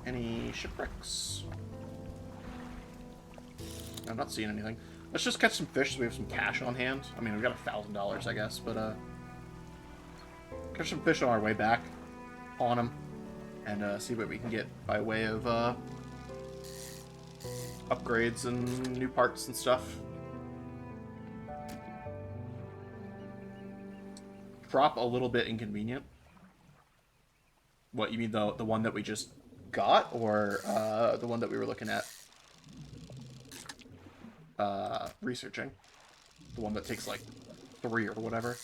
Any shipwrecks? I'm not seeing anything. Let's just catch some fish so we have some cash on hand. I mean, we've got $1,000, I guess, but, catch some fish on our way back. On them. And, see what we can get by way of, upgrades and new parts and stuff. Drop a little bit inconvenient. What, you mean the one that we just got? Or, the one that we were looking at? Researching. The one that takes, like, 3 or whatever.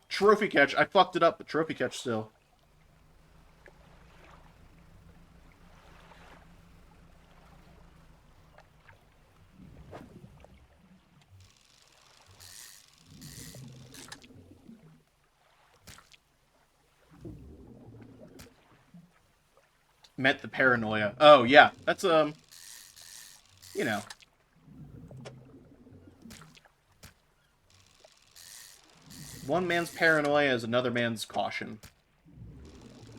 Trophy catch. I fucked it up, but trophy catch still. Met the paranoia. Oh, yeah. That's, you know. One man's paranoia is another man's caution.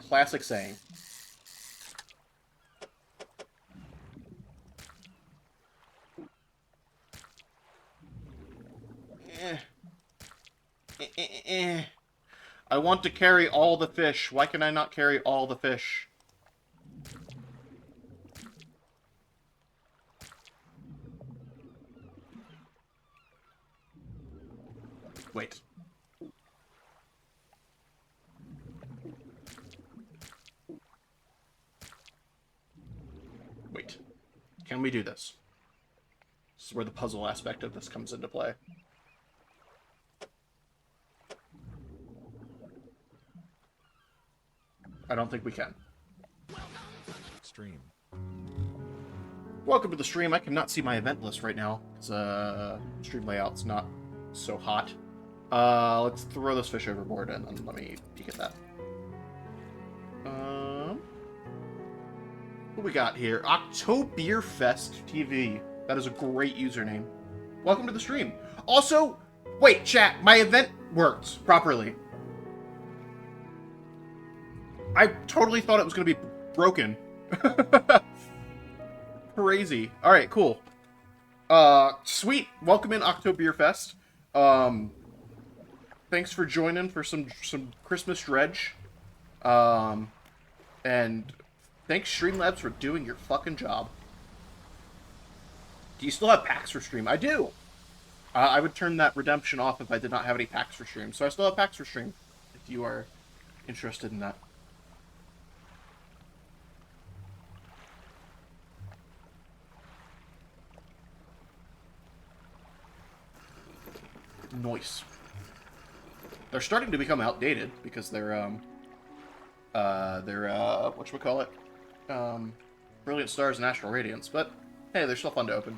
Classic saying. I want to carry all the fish. Why can I not carry all the fish? Wait. Wait. Can we do this? This is where the puzzle aspect of this comes into play. I don't think we can. Stream. Welcome to the stream. I cannot see my event list right now, because stream layout's not so hot. Let's throw this fish overboard and then let me peek at that. What we got here? Oktoberfest TV. That is a great username. Welcome to the stream. Also, wait, chat, my event worked properly. I totally thought it was going to be broken. Crazy. Alright, cool. Sweet. Welcome in Oktoberfest. Thanks for joining for some Christmas dredge. And thanks Streamlabs for doing your fucking job. Do you still have packs for stream? I do. I would turn that redemption off if I did not have any packs for stream. So I still have packs for stream, if you are interested in that. Nice. They're starting to become outdated because they're whatchamacallit? Brilliant Stars and Astral Radiance, but hey, they're still fun to open.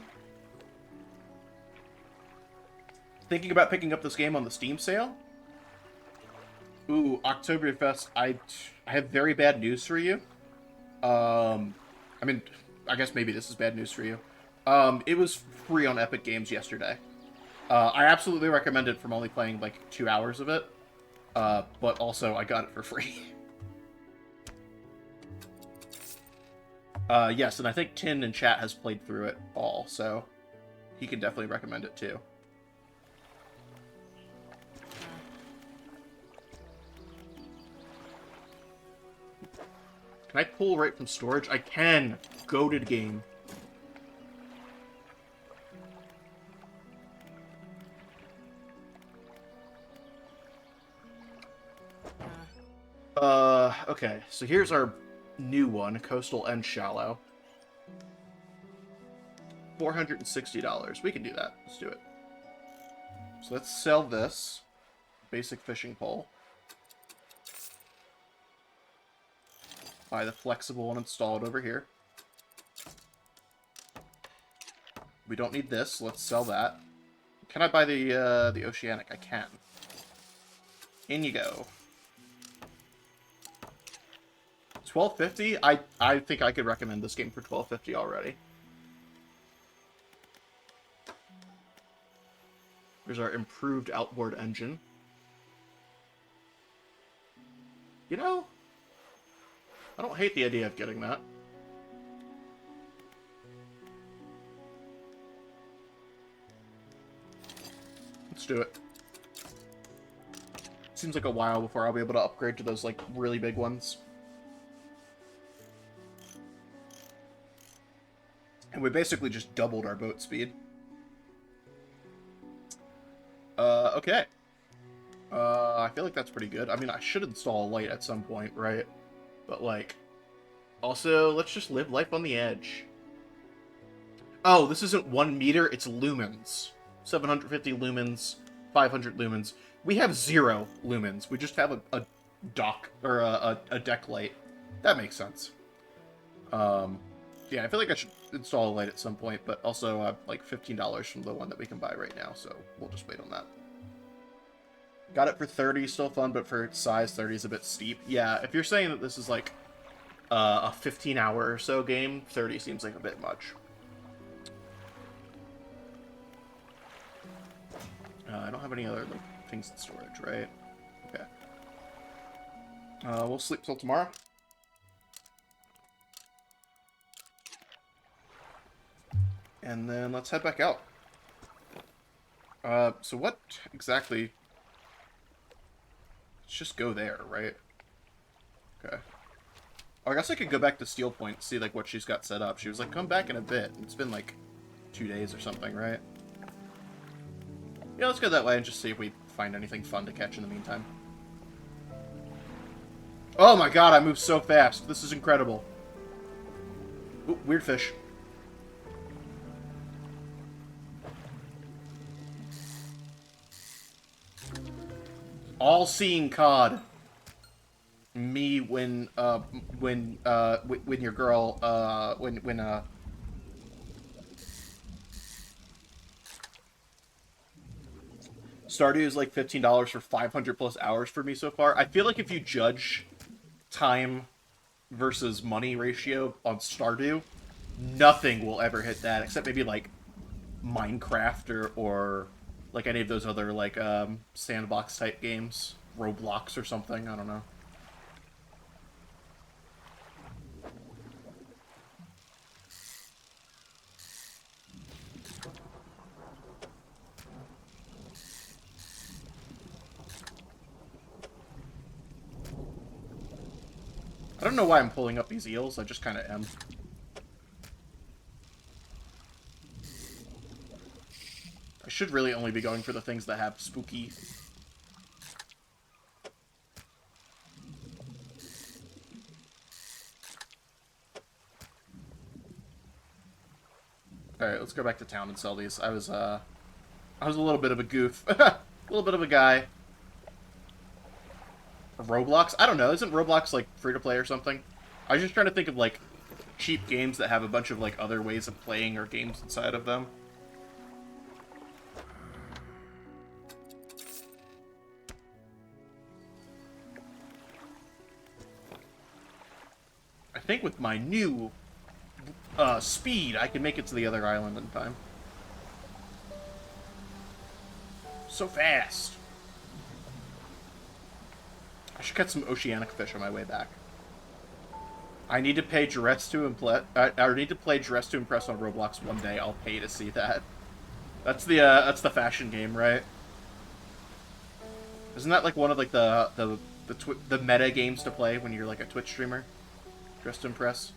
Thinking about picking up this game on the Steam sale? Ooh, Oktoberfest, I have very bad news for you. I mean, I guess maybe this is bad news for you. It was free on Epic Games yesterday. I absolutely recommend it from only playing, like, 2 hours of it. But also, I got it for free. Yes, and I think Tin in chat has played through it all, so he can definitely recommend it, too. Can I pull right from storage? I can! Goated game. Okay, so here's our new one, Coastal and Shallow. $460. We can do that. Let's do it. So let's sell this. Basic fishing pole. Buy the flexible and install it over here. We don't need this. Let's sell that. Can I buy the Oceanic? I can. In you go. $12.50? I think I could recommend this game for $12.50 already. Here's our improved outboard engine. You know, I don't hate the idea of getting that. Let's do it. Seems like a while before I'll be able to upgrade to those, like, really big ones. And we basically just doubled our boat speed. Okay. I feel like that's pretty good. I mean, I should install a light at some point, right? But, like, also, let's just live life on the edge. Oh, this isn't 1 meter, it's lumens. 750 lumens, 500 lumens. We have 0 lumens. We just have a dock, or a deck light. That makes sense. Yeah, I feel like I should install a light at some point, but also like $15 from the one that we can buy right now, so we'll just wait on that. Got it for 30, still fun, but for its size, 30 is a bit steep. Yeah, if you're saying that this is like a 15-hour or so game, 30 seems like a bit much. I don't have any other like things in storage, right? Okay. We'll sleep till tomorrow. And then let's head back out. So what exactly... Let's just go there, right? Okay. Oh, I guess I could go back to Steel Point and see, like, what she's got set up. She was like, come back in a bit. It's been, like, 2 days or something, right? Yeah, let's go that way and just see if we find anything fun to catch in the meantime. Oh my god, I move so fast. This is incredible. Ooh, weird fish. All-seeing cod. Me when your girl, Stardew is like $15 for 500 plus hours for me so far. I feel like if you judge time versus money ratio on Stardew, nothing will ever hit that, except maybe like Minecraft or like any of those other like sandbox type games, Roblox or something. I don't know. I don't know why I'm pulling up these eels. I just kind of am. I should really only be going for the things that have spooky. Alright, let's go back to town and sell these. I was a little bit of a goof. A little bit of a guy. Roblox? I don't know. Isn't Roblox, like, free-to-play or something? I was just trying to think of, like, cheap games that have a bunch of, like, other ways of playing or games inside of them. I think with my new speed, I can make it to the other island in time. So fast. I should catch some oceanic fish on my way back. I need to pay Dress to impress. I need to play Dress to Impress on Roblox one day. I'll pay to see that. That's the fashion game, right? Isn't that like one of like the meta games to play when you're like a Twitch streamer? Dress to Impress.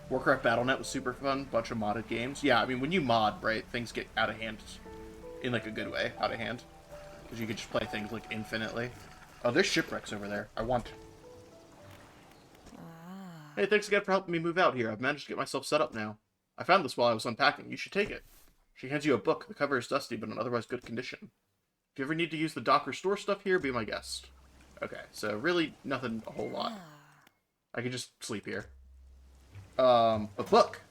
Warcraft Battle.net was super fun. Bunch of modded games. Yeah, I mean when you mod, right, things get out of hand, in like a good way, out of hand, because you can just play things like infinitely. Oh, there's shipwrecks over there. I want. Hey, thanks again for helping me move out here. I've managed to get myself set up now. I found this while I was unpacking. You should take it. She hands you a book. The cover is dusty, but in otherwise good condition. If you ever need to use the dock or store stuff here, be my guest. Okay, so really nothing a whole lot. I could just sleep here. A book.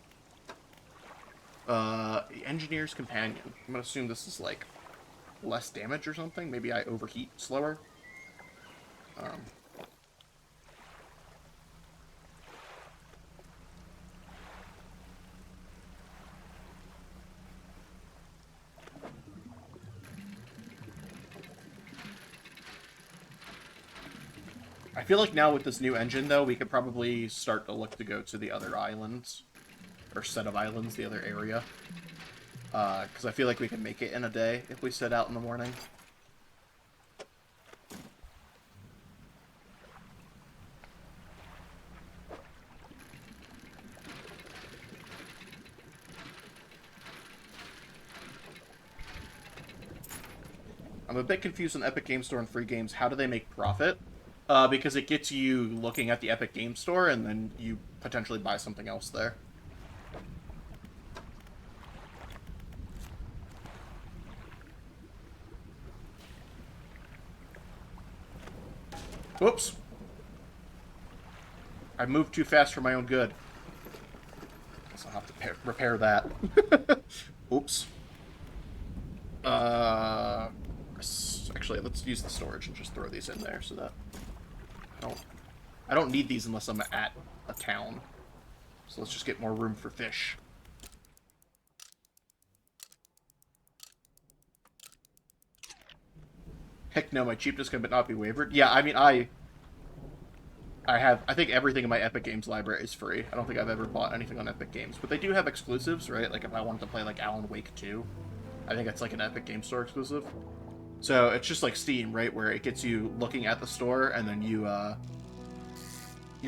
The Engineer's Companion. I'm gonna assume this is, like, less damage or something. Maybe I overheat slower. I feel like now with this new engine, though, we could probably start to look to go to the other islands. Or set of islands, the other area. Because I feel like we can make it in a day if we set out in the morning. I'm a bit confused on Epic Game Store and free games. How do they make profit? Because it gets you looking at the Epic Game Store, and then you potentially buy something else there. Whoops. I moved too fast for my own good. Guess I'll have to repair that. Oops. Actually, let's use the storage and just throw these in there so that I don't need these unless I'm at a town. So let's just get more room for fish. Heck no, my cheap discount but not be wavered. Yeah, I mean, I think everything in my Epic Games library is free. I don't think I've ever bought anything on Epic Games. But they do have exclusives, right? Like, if I wanted to play, like, Alan Wake 2, I think it's, like, an Epic Game Store exclusive. So, it's just like Steam, right? Where it gets you looking at the store, and then you're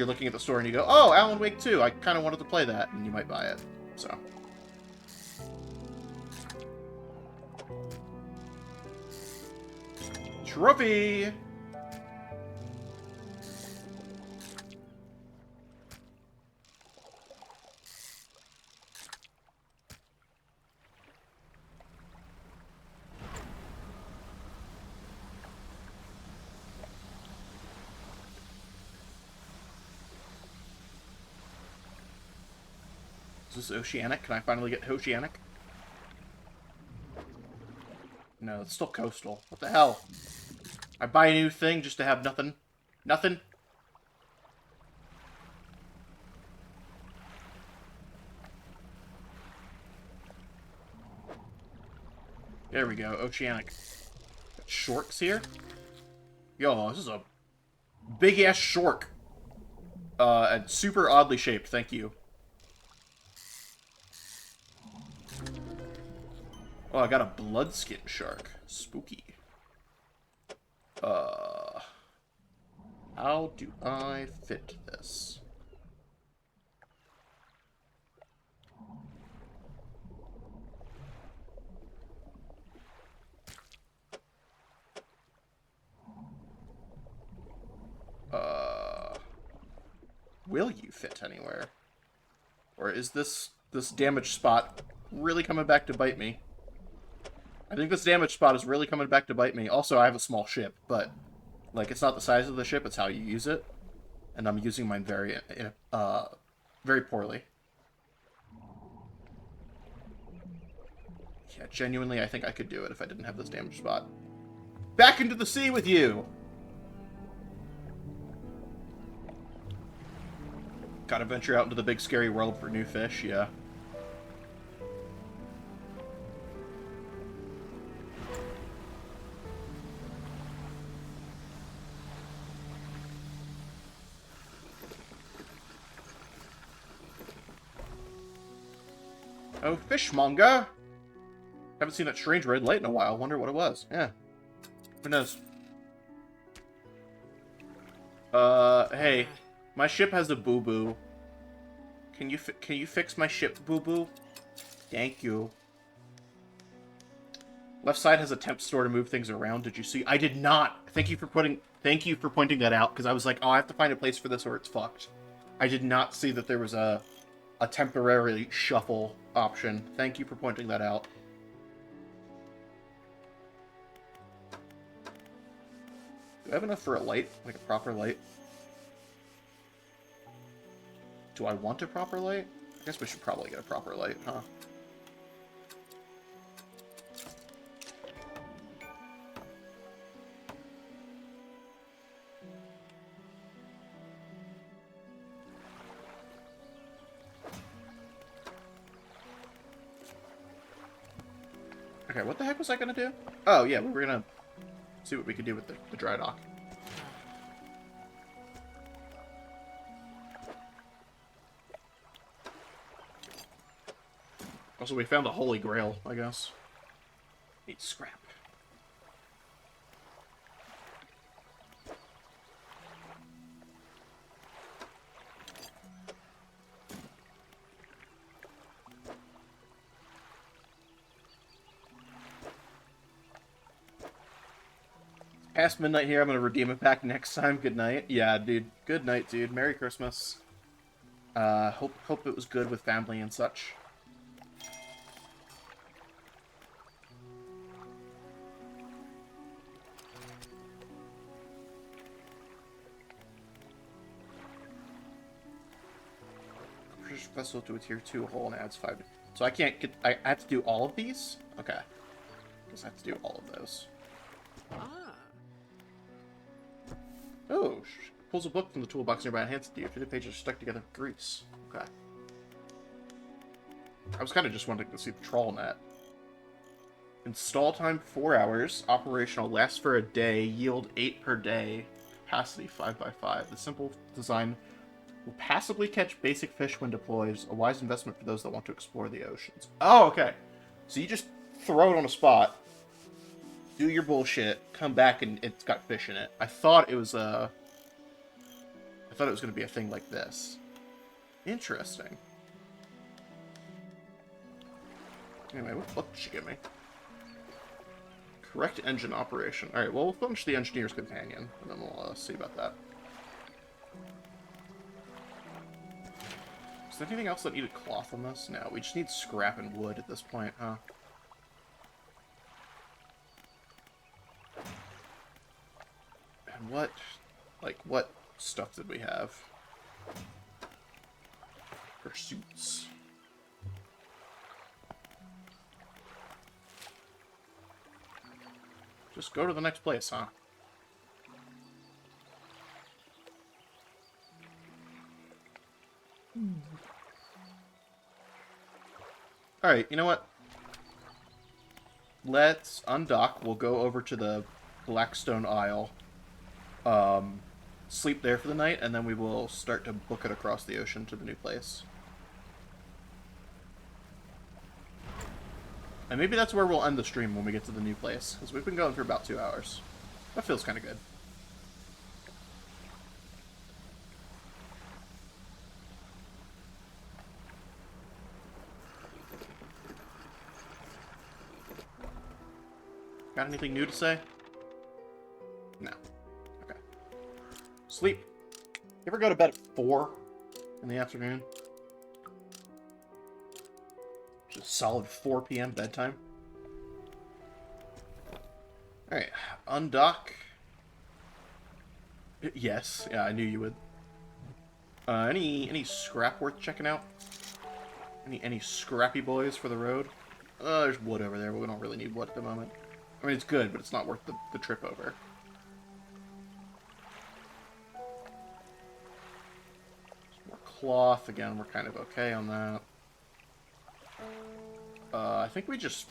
looking at the store, and you go, oh, Alan Wake 2, I kind of wanted to play that, and you might buy it. So. Trophy! Is this Oceanic? Can I finally get Oceanic? No, it's still Coastal. What the hell? I buy a new thing just to have nothing? Nothing? There we go, Oceanic. Got Shorks here? Yo, this is a big-ass Shork. And super oddly shaped, thank you. Oh, I got a bloodskin shark. Spooky. How do I fit this? Will you fit anywhere? Or is this damage spot really coming back to bite me? I think this damage spot is really coming back to bite me. Also, I have a small ship, but, like, it's not the size of the ship, it's how you use it. And I'm using mine very poorly. Yeah, genuinely, I think I could do it if I didn't have this damage spot. Back into the sea with you! Gotta venture out into the big scary world for new fish, yeah. Oh, fishmonger! Haven't seen that strange red light in a while. Wonder what it was. Yeah. Who knows? Hey. My ship has a boo-boo. Can you fix my ship, boo-boo? Thank you. Left side has a temp store to move things around. Did you see? I did not. Thank you for pointing that out, because I was like, oh, I have to find a place for this or it's fucked. I did not see that there was a temporary shuffle option. Thank you for pointing that out. Do I have enough for a light? Like a proper light? Do I want a proper light? I guess we should probably get a proper light, huh? Okay, what the heck was I gonna do? Oh, yeah, we were gonna see what we could do with the dry dock. Also, we found the Holy Grail, I guess. Need scrap. Past midnight here, I'm gonna redeem it back next time. Good night. Yeah, dude. Good night, dude. Merry Christmas. Hope it was good with family and such. British vessel to a tier 2 hole and adds 5. So I can't get. I have to do all of these? Okay. Guess I have to do all of those. Oh, pulls a book from the toolbox nearby and hands it to you. 50 pages are stuck together with grease. Okay. I was kind of just wanting to see the trawl net. Install time 4 hours. Operational lasts for a day. Yield 8 per day. Capacity 5x5. The simple design will passively catch basic fish when deployed. A wise investment for those that want to explore the oceans. Oh, okay. So you just throw it on a spot, do your bullshit, come back, and it's got fish in it. I thought it was going to be a thing like this. Interesting. Anyway, what did she give me? Correct engine operation. Alright, well, we'll finish the Engineer's Companion, and then we'll see about that. Is there anything else that needed cloth on this? No, we just need scrap and wood at this point, huh? And what stuff did we have? Pursuits. Just go to the next place, huh? Alright, you know what? Let's undock. We'll go over to the Blackstone Isle. Sleep there for the night, and then we will start to book it across the ocean to the new place. And maybe that's where we'll end the stream when we get to the new place, because we've been going for about 2 hours. That feels kind of good. Got anything new to say? No. Okay. Sleep. You ever go to bed at 4 in the afternoon? Just solid 4 p.m. bedtime. Alright. Undock. Yes. Yeah, I knew you would. Any scrap worth checking out? Any scrappy boys for the road? There's wood over there, but we don't really need wood at the moment. I mean, it's good, but it's not worth the trip over. More cloth. Again, we're kind of okay on that. I think we just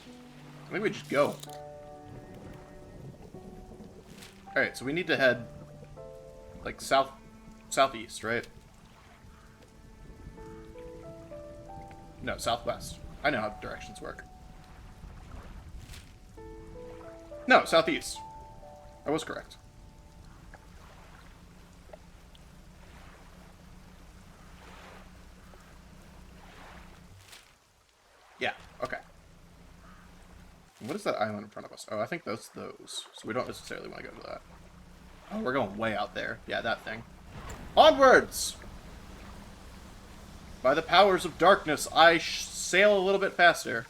go. Alright, so we need to head, like, southeast, right? No, southwest. I know how directions work. No, southeast. I was correct. Yeah, okay. What is that island in front of us? Oh, I think that's those. So we don't necessarily want to go to that. Oh, we're going way out there. Yeah, that thing. Onwards! By the powers of darkness, I sail a little bit faster.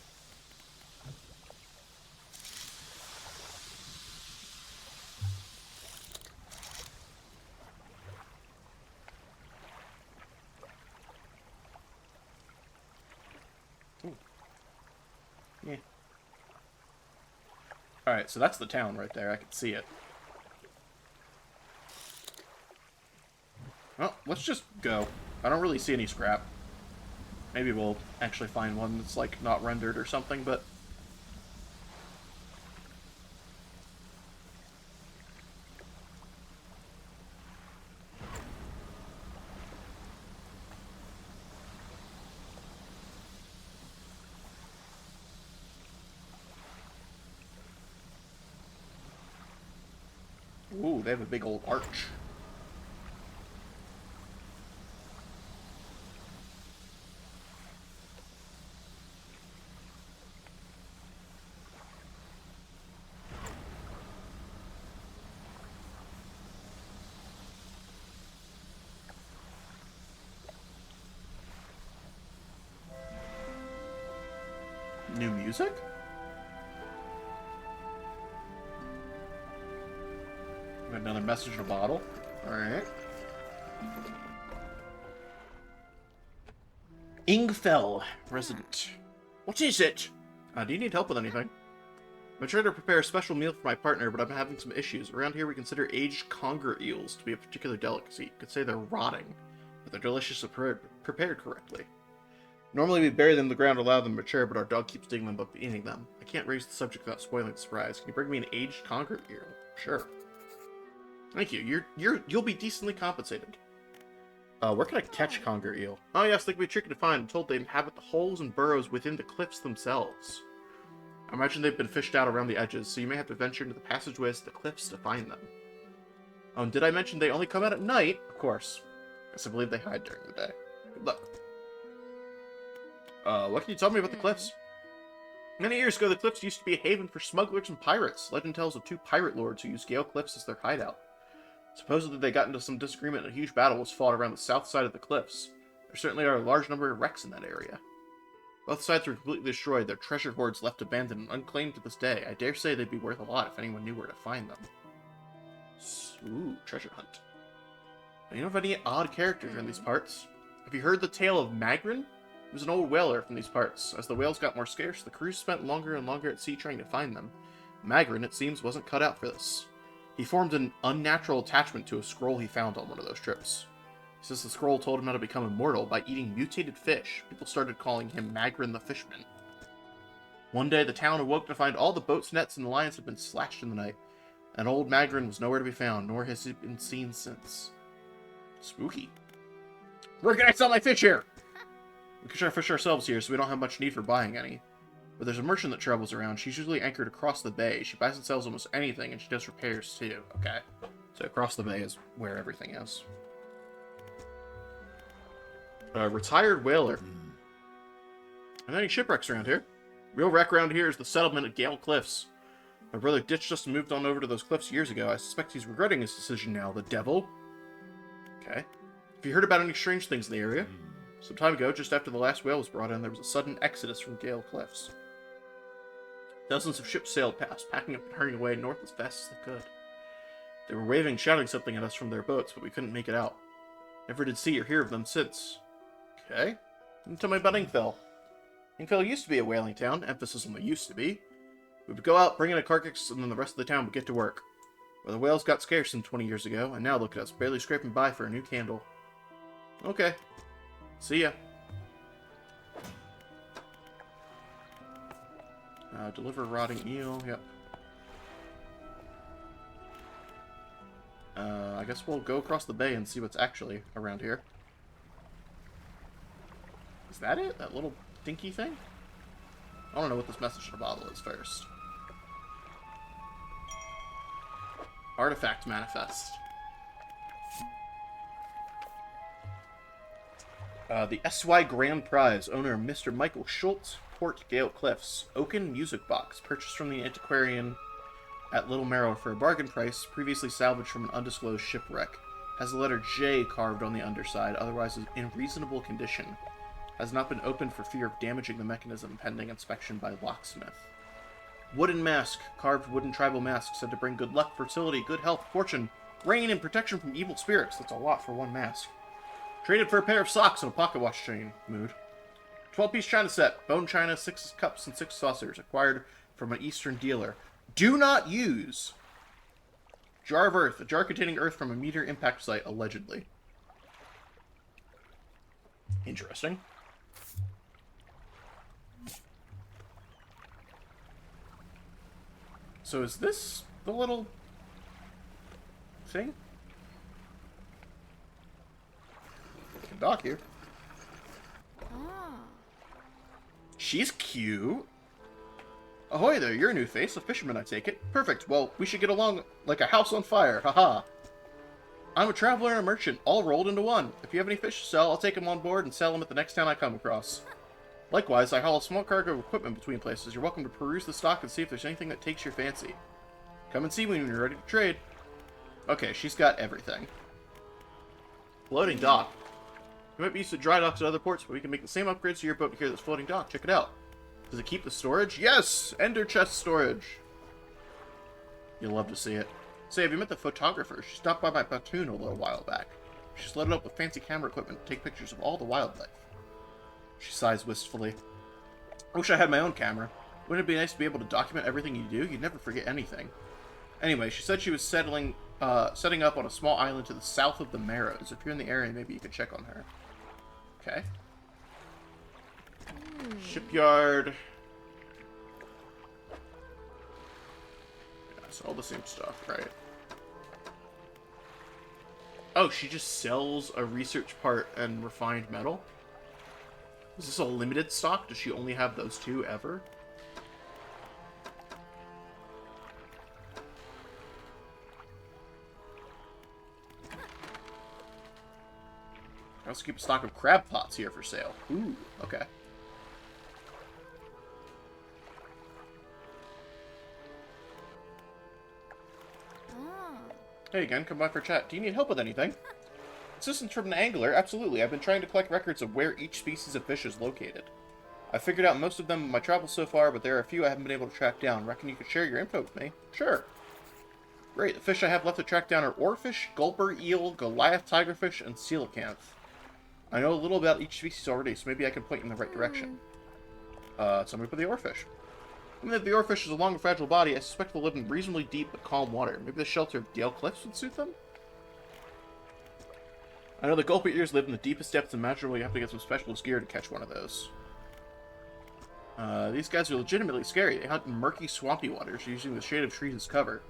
Alright, so that's the town right there. I can see it. Well, let's just go. I don't really see any scrap. Maybe we'll actually find one that's, like, not rendered or something, but... Ooh, they have a big old arch. New music? Got another message in a bottle. Alright. Ingfell, resident. What is it? Do you need help with anything? I'm trying to prepare a special meal for my partner, but I'm having some issues. Around here we consider aged conger eels to be a particular delicacy. You could say they're rotting, but they're delicious if prepared correctly. Normally we bury them in the ground and allow them to mature, but our dog keeps digging them up and eating them. I can't raise the subject without spoiling the surprise. Can you bring me an aged conger eel? Sure. Thank you. You'll be decently compensated. Where can I catch conger eel? Oh yes, they can be tricky to find. I'm told they inhabit the holes and burrows within the cliffs themselves. I imagine they've been fished out around the edges, so you may have to venture into the passageways of the cliffs to find them. Oh, and did I mention they only come out at night? Of course. Guess I believe they hide during the day. Good luck. What can you tell me about the cliffs? Many years ago, the cliffs used to be a haven for smugglers and pirates. Legend tells of two pirate lords who used Gale Cliffs as their hideout. Supposedly, they got into some disagreement and a huge battle was fought around the south side of the cliffs. There certainly are a large number of wrecks in that area. Both sides were completely destroyed, their treasure hoards left abandoned and unclaimed to this day. I dare say they'd be worth a lot if anyone knew where to find them. Ooh, treasure hunt. Do you know of any odd characters in these parts? Have you heard the tale of Magrin? He was an old whaler from these parts. As the whales got more scarce, the crews spent longer and longer at sea trying to find them. Magrin, it seems, wasn't cut out for this. He formed an unnatural attachment to a scroll he found on one of those trips. He says the scroll told him how to become immortal by eating mutated fish. People started calling him Magrin the Fishman. One day, the town awoke to find all the boats, nets, and lines had been slashed in the night. And old Magrin was nowhere to be found, nor has he been seen since. Spooky. Where can I sell my fish here? We can try to fish ourselves here, so we don't have much need for buying any. But there's a merchant that travels around. She's usually anchored across the bay. She buys and sells almost anything, and she does repairs too. Okay. So across the bay is where everything is. Retired whaler. Are there any shipwrecks around here? Real wreck around here is the settlement at Gale Cliffs. My brother ditched us and moved on over to those cliffs years ago. I suspect he's regretting his decision now. The devil? Okay. Have you heard about any strange things in the area? Some time ago, just after the last whale was brought in, there was a sudden exodus from Gale Cliffs. Dozens of ships sailed past, packing up and hurrying away north as fast as they could. They were waving and shouting something at us from their boats, but we couldn't make it out. Never did see or hear of them since. Okay. And tell me about Ingfell. Ingfell used to be a whaling town, emphasis on the used to be. We would go out, bring in a carcass, and then the rest of the town would get to work. Well, the whales got scarce some 20 years ago, and now look at us, barely scraping by for a new candle. Okay. See ya. Deliver rotting eel, yep. I guess we'll go across the bay and see what's actually around here. Is that it? That little dinky thing? I don't know what this message in the bottle is first. Artifact manifest. The SY Grand Prize, owner Mr. Michael Schultz, Port Gale Cliffs. Oaken music box, purchased from the antiquarian at Little Marrow for a bargain price, previously salvaged from an undisclosed shipwreck. Has the letter J carved on the underside, otherwise is in reasonable condition. Has not been opened for fear of damaging the mechanism, pending inspection by locksmith. Wooden mask, carved wooden tribal mask, said to bring good luck, fertility, good health, fortune, rain, and protection from evil spirits. That's a lot for one mask. Traded for a pair of socks and a pocket watch chain. Mood. 12-piece china set. Bone china, 6 cups and 6 saucers. Acquired from an eastern dealer. Do not use jar of earth. A jar containing earth from a meteor impact site, allegedly. Interesting. So is this the little thing? We can dock here. She's cute. Ahoy there, you're a new face, a fisherman I take it. Perfect, well, we should get along like a house on fire, haha. I'm a traveler and a merchant, all rolled into one. If you have any fish to sell, I'll take them on board and sell them at the next town I come across. Likewise, I haul a small cargo of equipment between places. You're welcome to peruse the stock and see if there's anything that takes your fancy. Come and see me when you're ready to trade. Okay, she's got everything. Floating dock. You might be used to dry docks at other ports, but we can make the same upgrades to your boat here. This floating dock. Check it out. Does it keep the storage? Yes! Ender chest storage. You'll love to see it. Say, have you met the photographer? She stopped by my platoon a little while back. She's loaded up with fancy camera equipment to take pictures of all the wildlife. She sighs wistfully. I wish I had my own camera. Wouldn't it be nice to be able to document everything you do? You'd never forget anything. Anyway, she said she was setting up on a small island to the south of the Marrows. If you're in the area, maybe you could check on her. Okay. Shipyard. Yeah, it's all the same stuff, right? Oh, she just sells a research part and refined metal? Is this a limited stock? Does she only have those two ever? I also keep a stock of crab pots here for sale. Ooh, okay. Hey again, come by for a chat. Do you need help with anything? Assistance from an angler? Absolutely. I've been trying to collect records of where each species of fish is located. I've figured out most of them in my travels so far, but there are a few I haven't been able to track down. Reckon you could share your info with me? Sure. Great. The fish I have left to track down are oarfish, gulper, eel, Goliath tigerfish, and coelacanth. I know a little about each species already, so maybe I can point you in the right direction. So I'm going to put the oarfish. Even if the oarfish has a long and fragile body, I suspect they'll live in reasonably deep but calm water. Maybe the shelter of Dale Cliffs would suit them? I know the gulper ears live in the deepest depths imaginable. You have to get some specialist gear to catch one of those. These guys are legitimately scary. They hunt in murky, swampy waters, using the shade of trees as cover.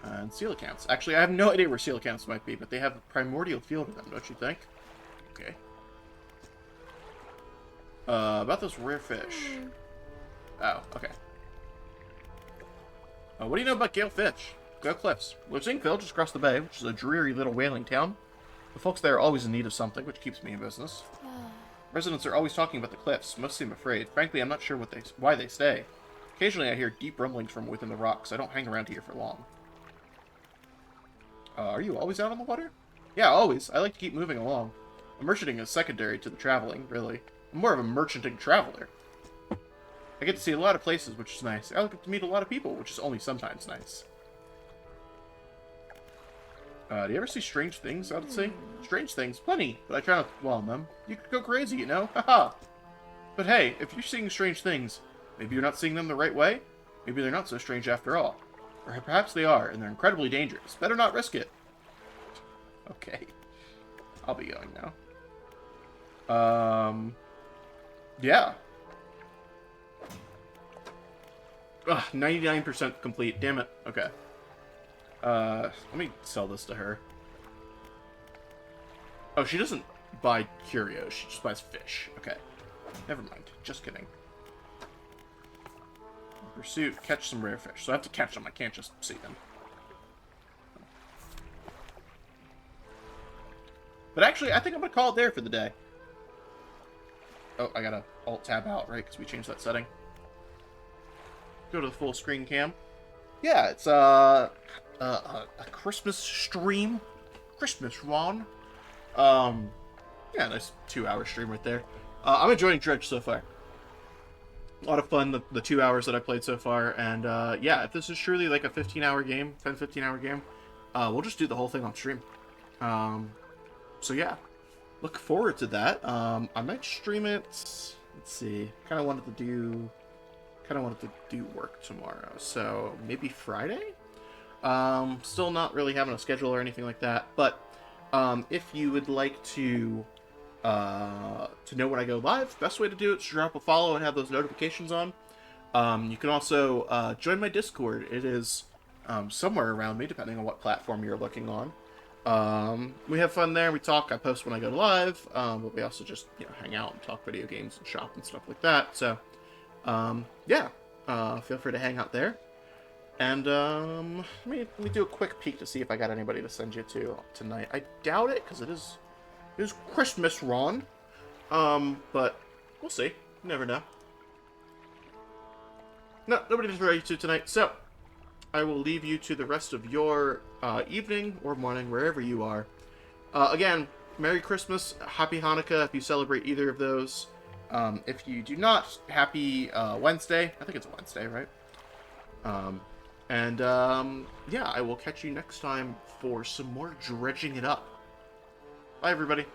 And coelacanths. Actually, I have no idea where coelacanths might be, but they have a primordial feel to them, don't you think? Okay. About those rare fish. Oh, okay. What do you know about Gale Cliffs? Lives Inkville, just across the bay, which is a dreary little whaling town. The folks there are always in need of something, which keeps me in business. Residents are always talking about the cliffs. Most seem afraid. Frankly, I'm not sure why they stay. Occasionally I hear deep rumblings from within the rocks. I don't hang around here for long. Are you always out on the water? Yeah, always. I like to keep moving along. The merchanting is secondary to the traveling, really. I'm more of a merchanting traveler. I get to see a lot of places, which is nice. I get to meet a lot of people, which is only sometimes nice. Do you ever see strange things out at sea? Strange things? Plenty, but I try not to dwell on them. You could go crazy, you know? Haha! But hey, if you're seeing strange things, maybe you're not seeing them the right way? Maybe they're not so strange after all. Or perhaps they are, and they're incredibly dangerous. Better not risk it. Okay. I'll be going now. Yeah. Ugh, 99% complete. Damn it. Okay. Let me sell this to her. Oh, she doesn't buy curios. She just buys fish. Okay. Never mind. Just kidding. Pursuit, catch some rare fish. So I have to catch them. I can't just see them. But actually, I think I'm going to call it there for the day. Oh, I got to Alt-Tab out, right? Because we changed that setting. Go to the full screen cam. Yeah, it's a Christmas stream. Christmas, Ron. Yeah, nice 2-hour stream right there. I'm enjoying Dredge so far. A lot of fun, the 2 hours that I played so far, and yeah, if this is truly like a 15-hour game, 10-15-hour game, we'll just do the whole thing on stream. So yeah, look forward to that. I might stream it, let's see, kind of wanted to do kind of wanted to do work tomorrow, so maybe Friday? Still not really having a schedule or anything like that, but if you would like to know when I go live, best way to do it is to drop a follow and have those notifications on. You can also join my Discord. It is somewhere around me, depending on what platform you're looking on. We have fun there. We talk. I post when I go live, but we also just hang out and talk video games and shop and stuff like that. So, yeah, feel free to hang out there. And let me do a quick peek to see if I got anybody to send you to tonight. I doubt it because it is Christmas, Ron. But we'll see. You never know. No, nobody's ready to tonight. So I will leave you to the rest of your evening or morning, wherever you are. Again, Merry Christmas, Happy Hanukkah if you celebrate either of those. If you do not, Happy Wednesday. I think it's Wednesday, right? Yeah, I will catch you next time for some more dredging it up. Bye, everybody.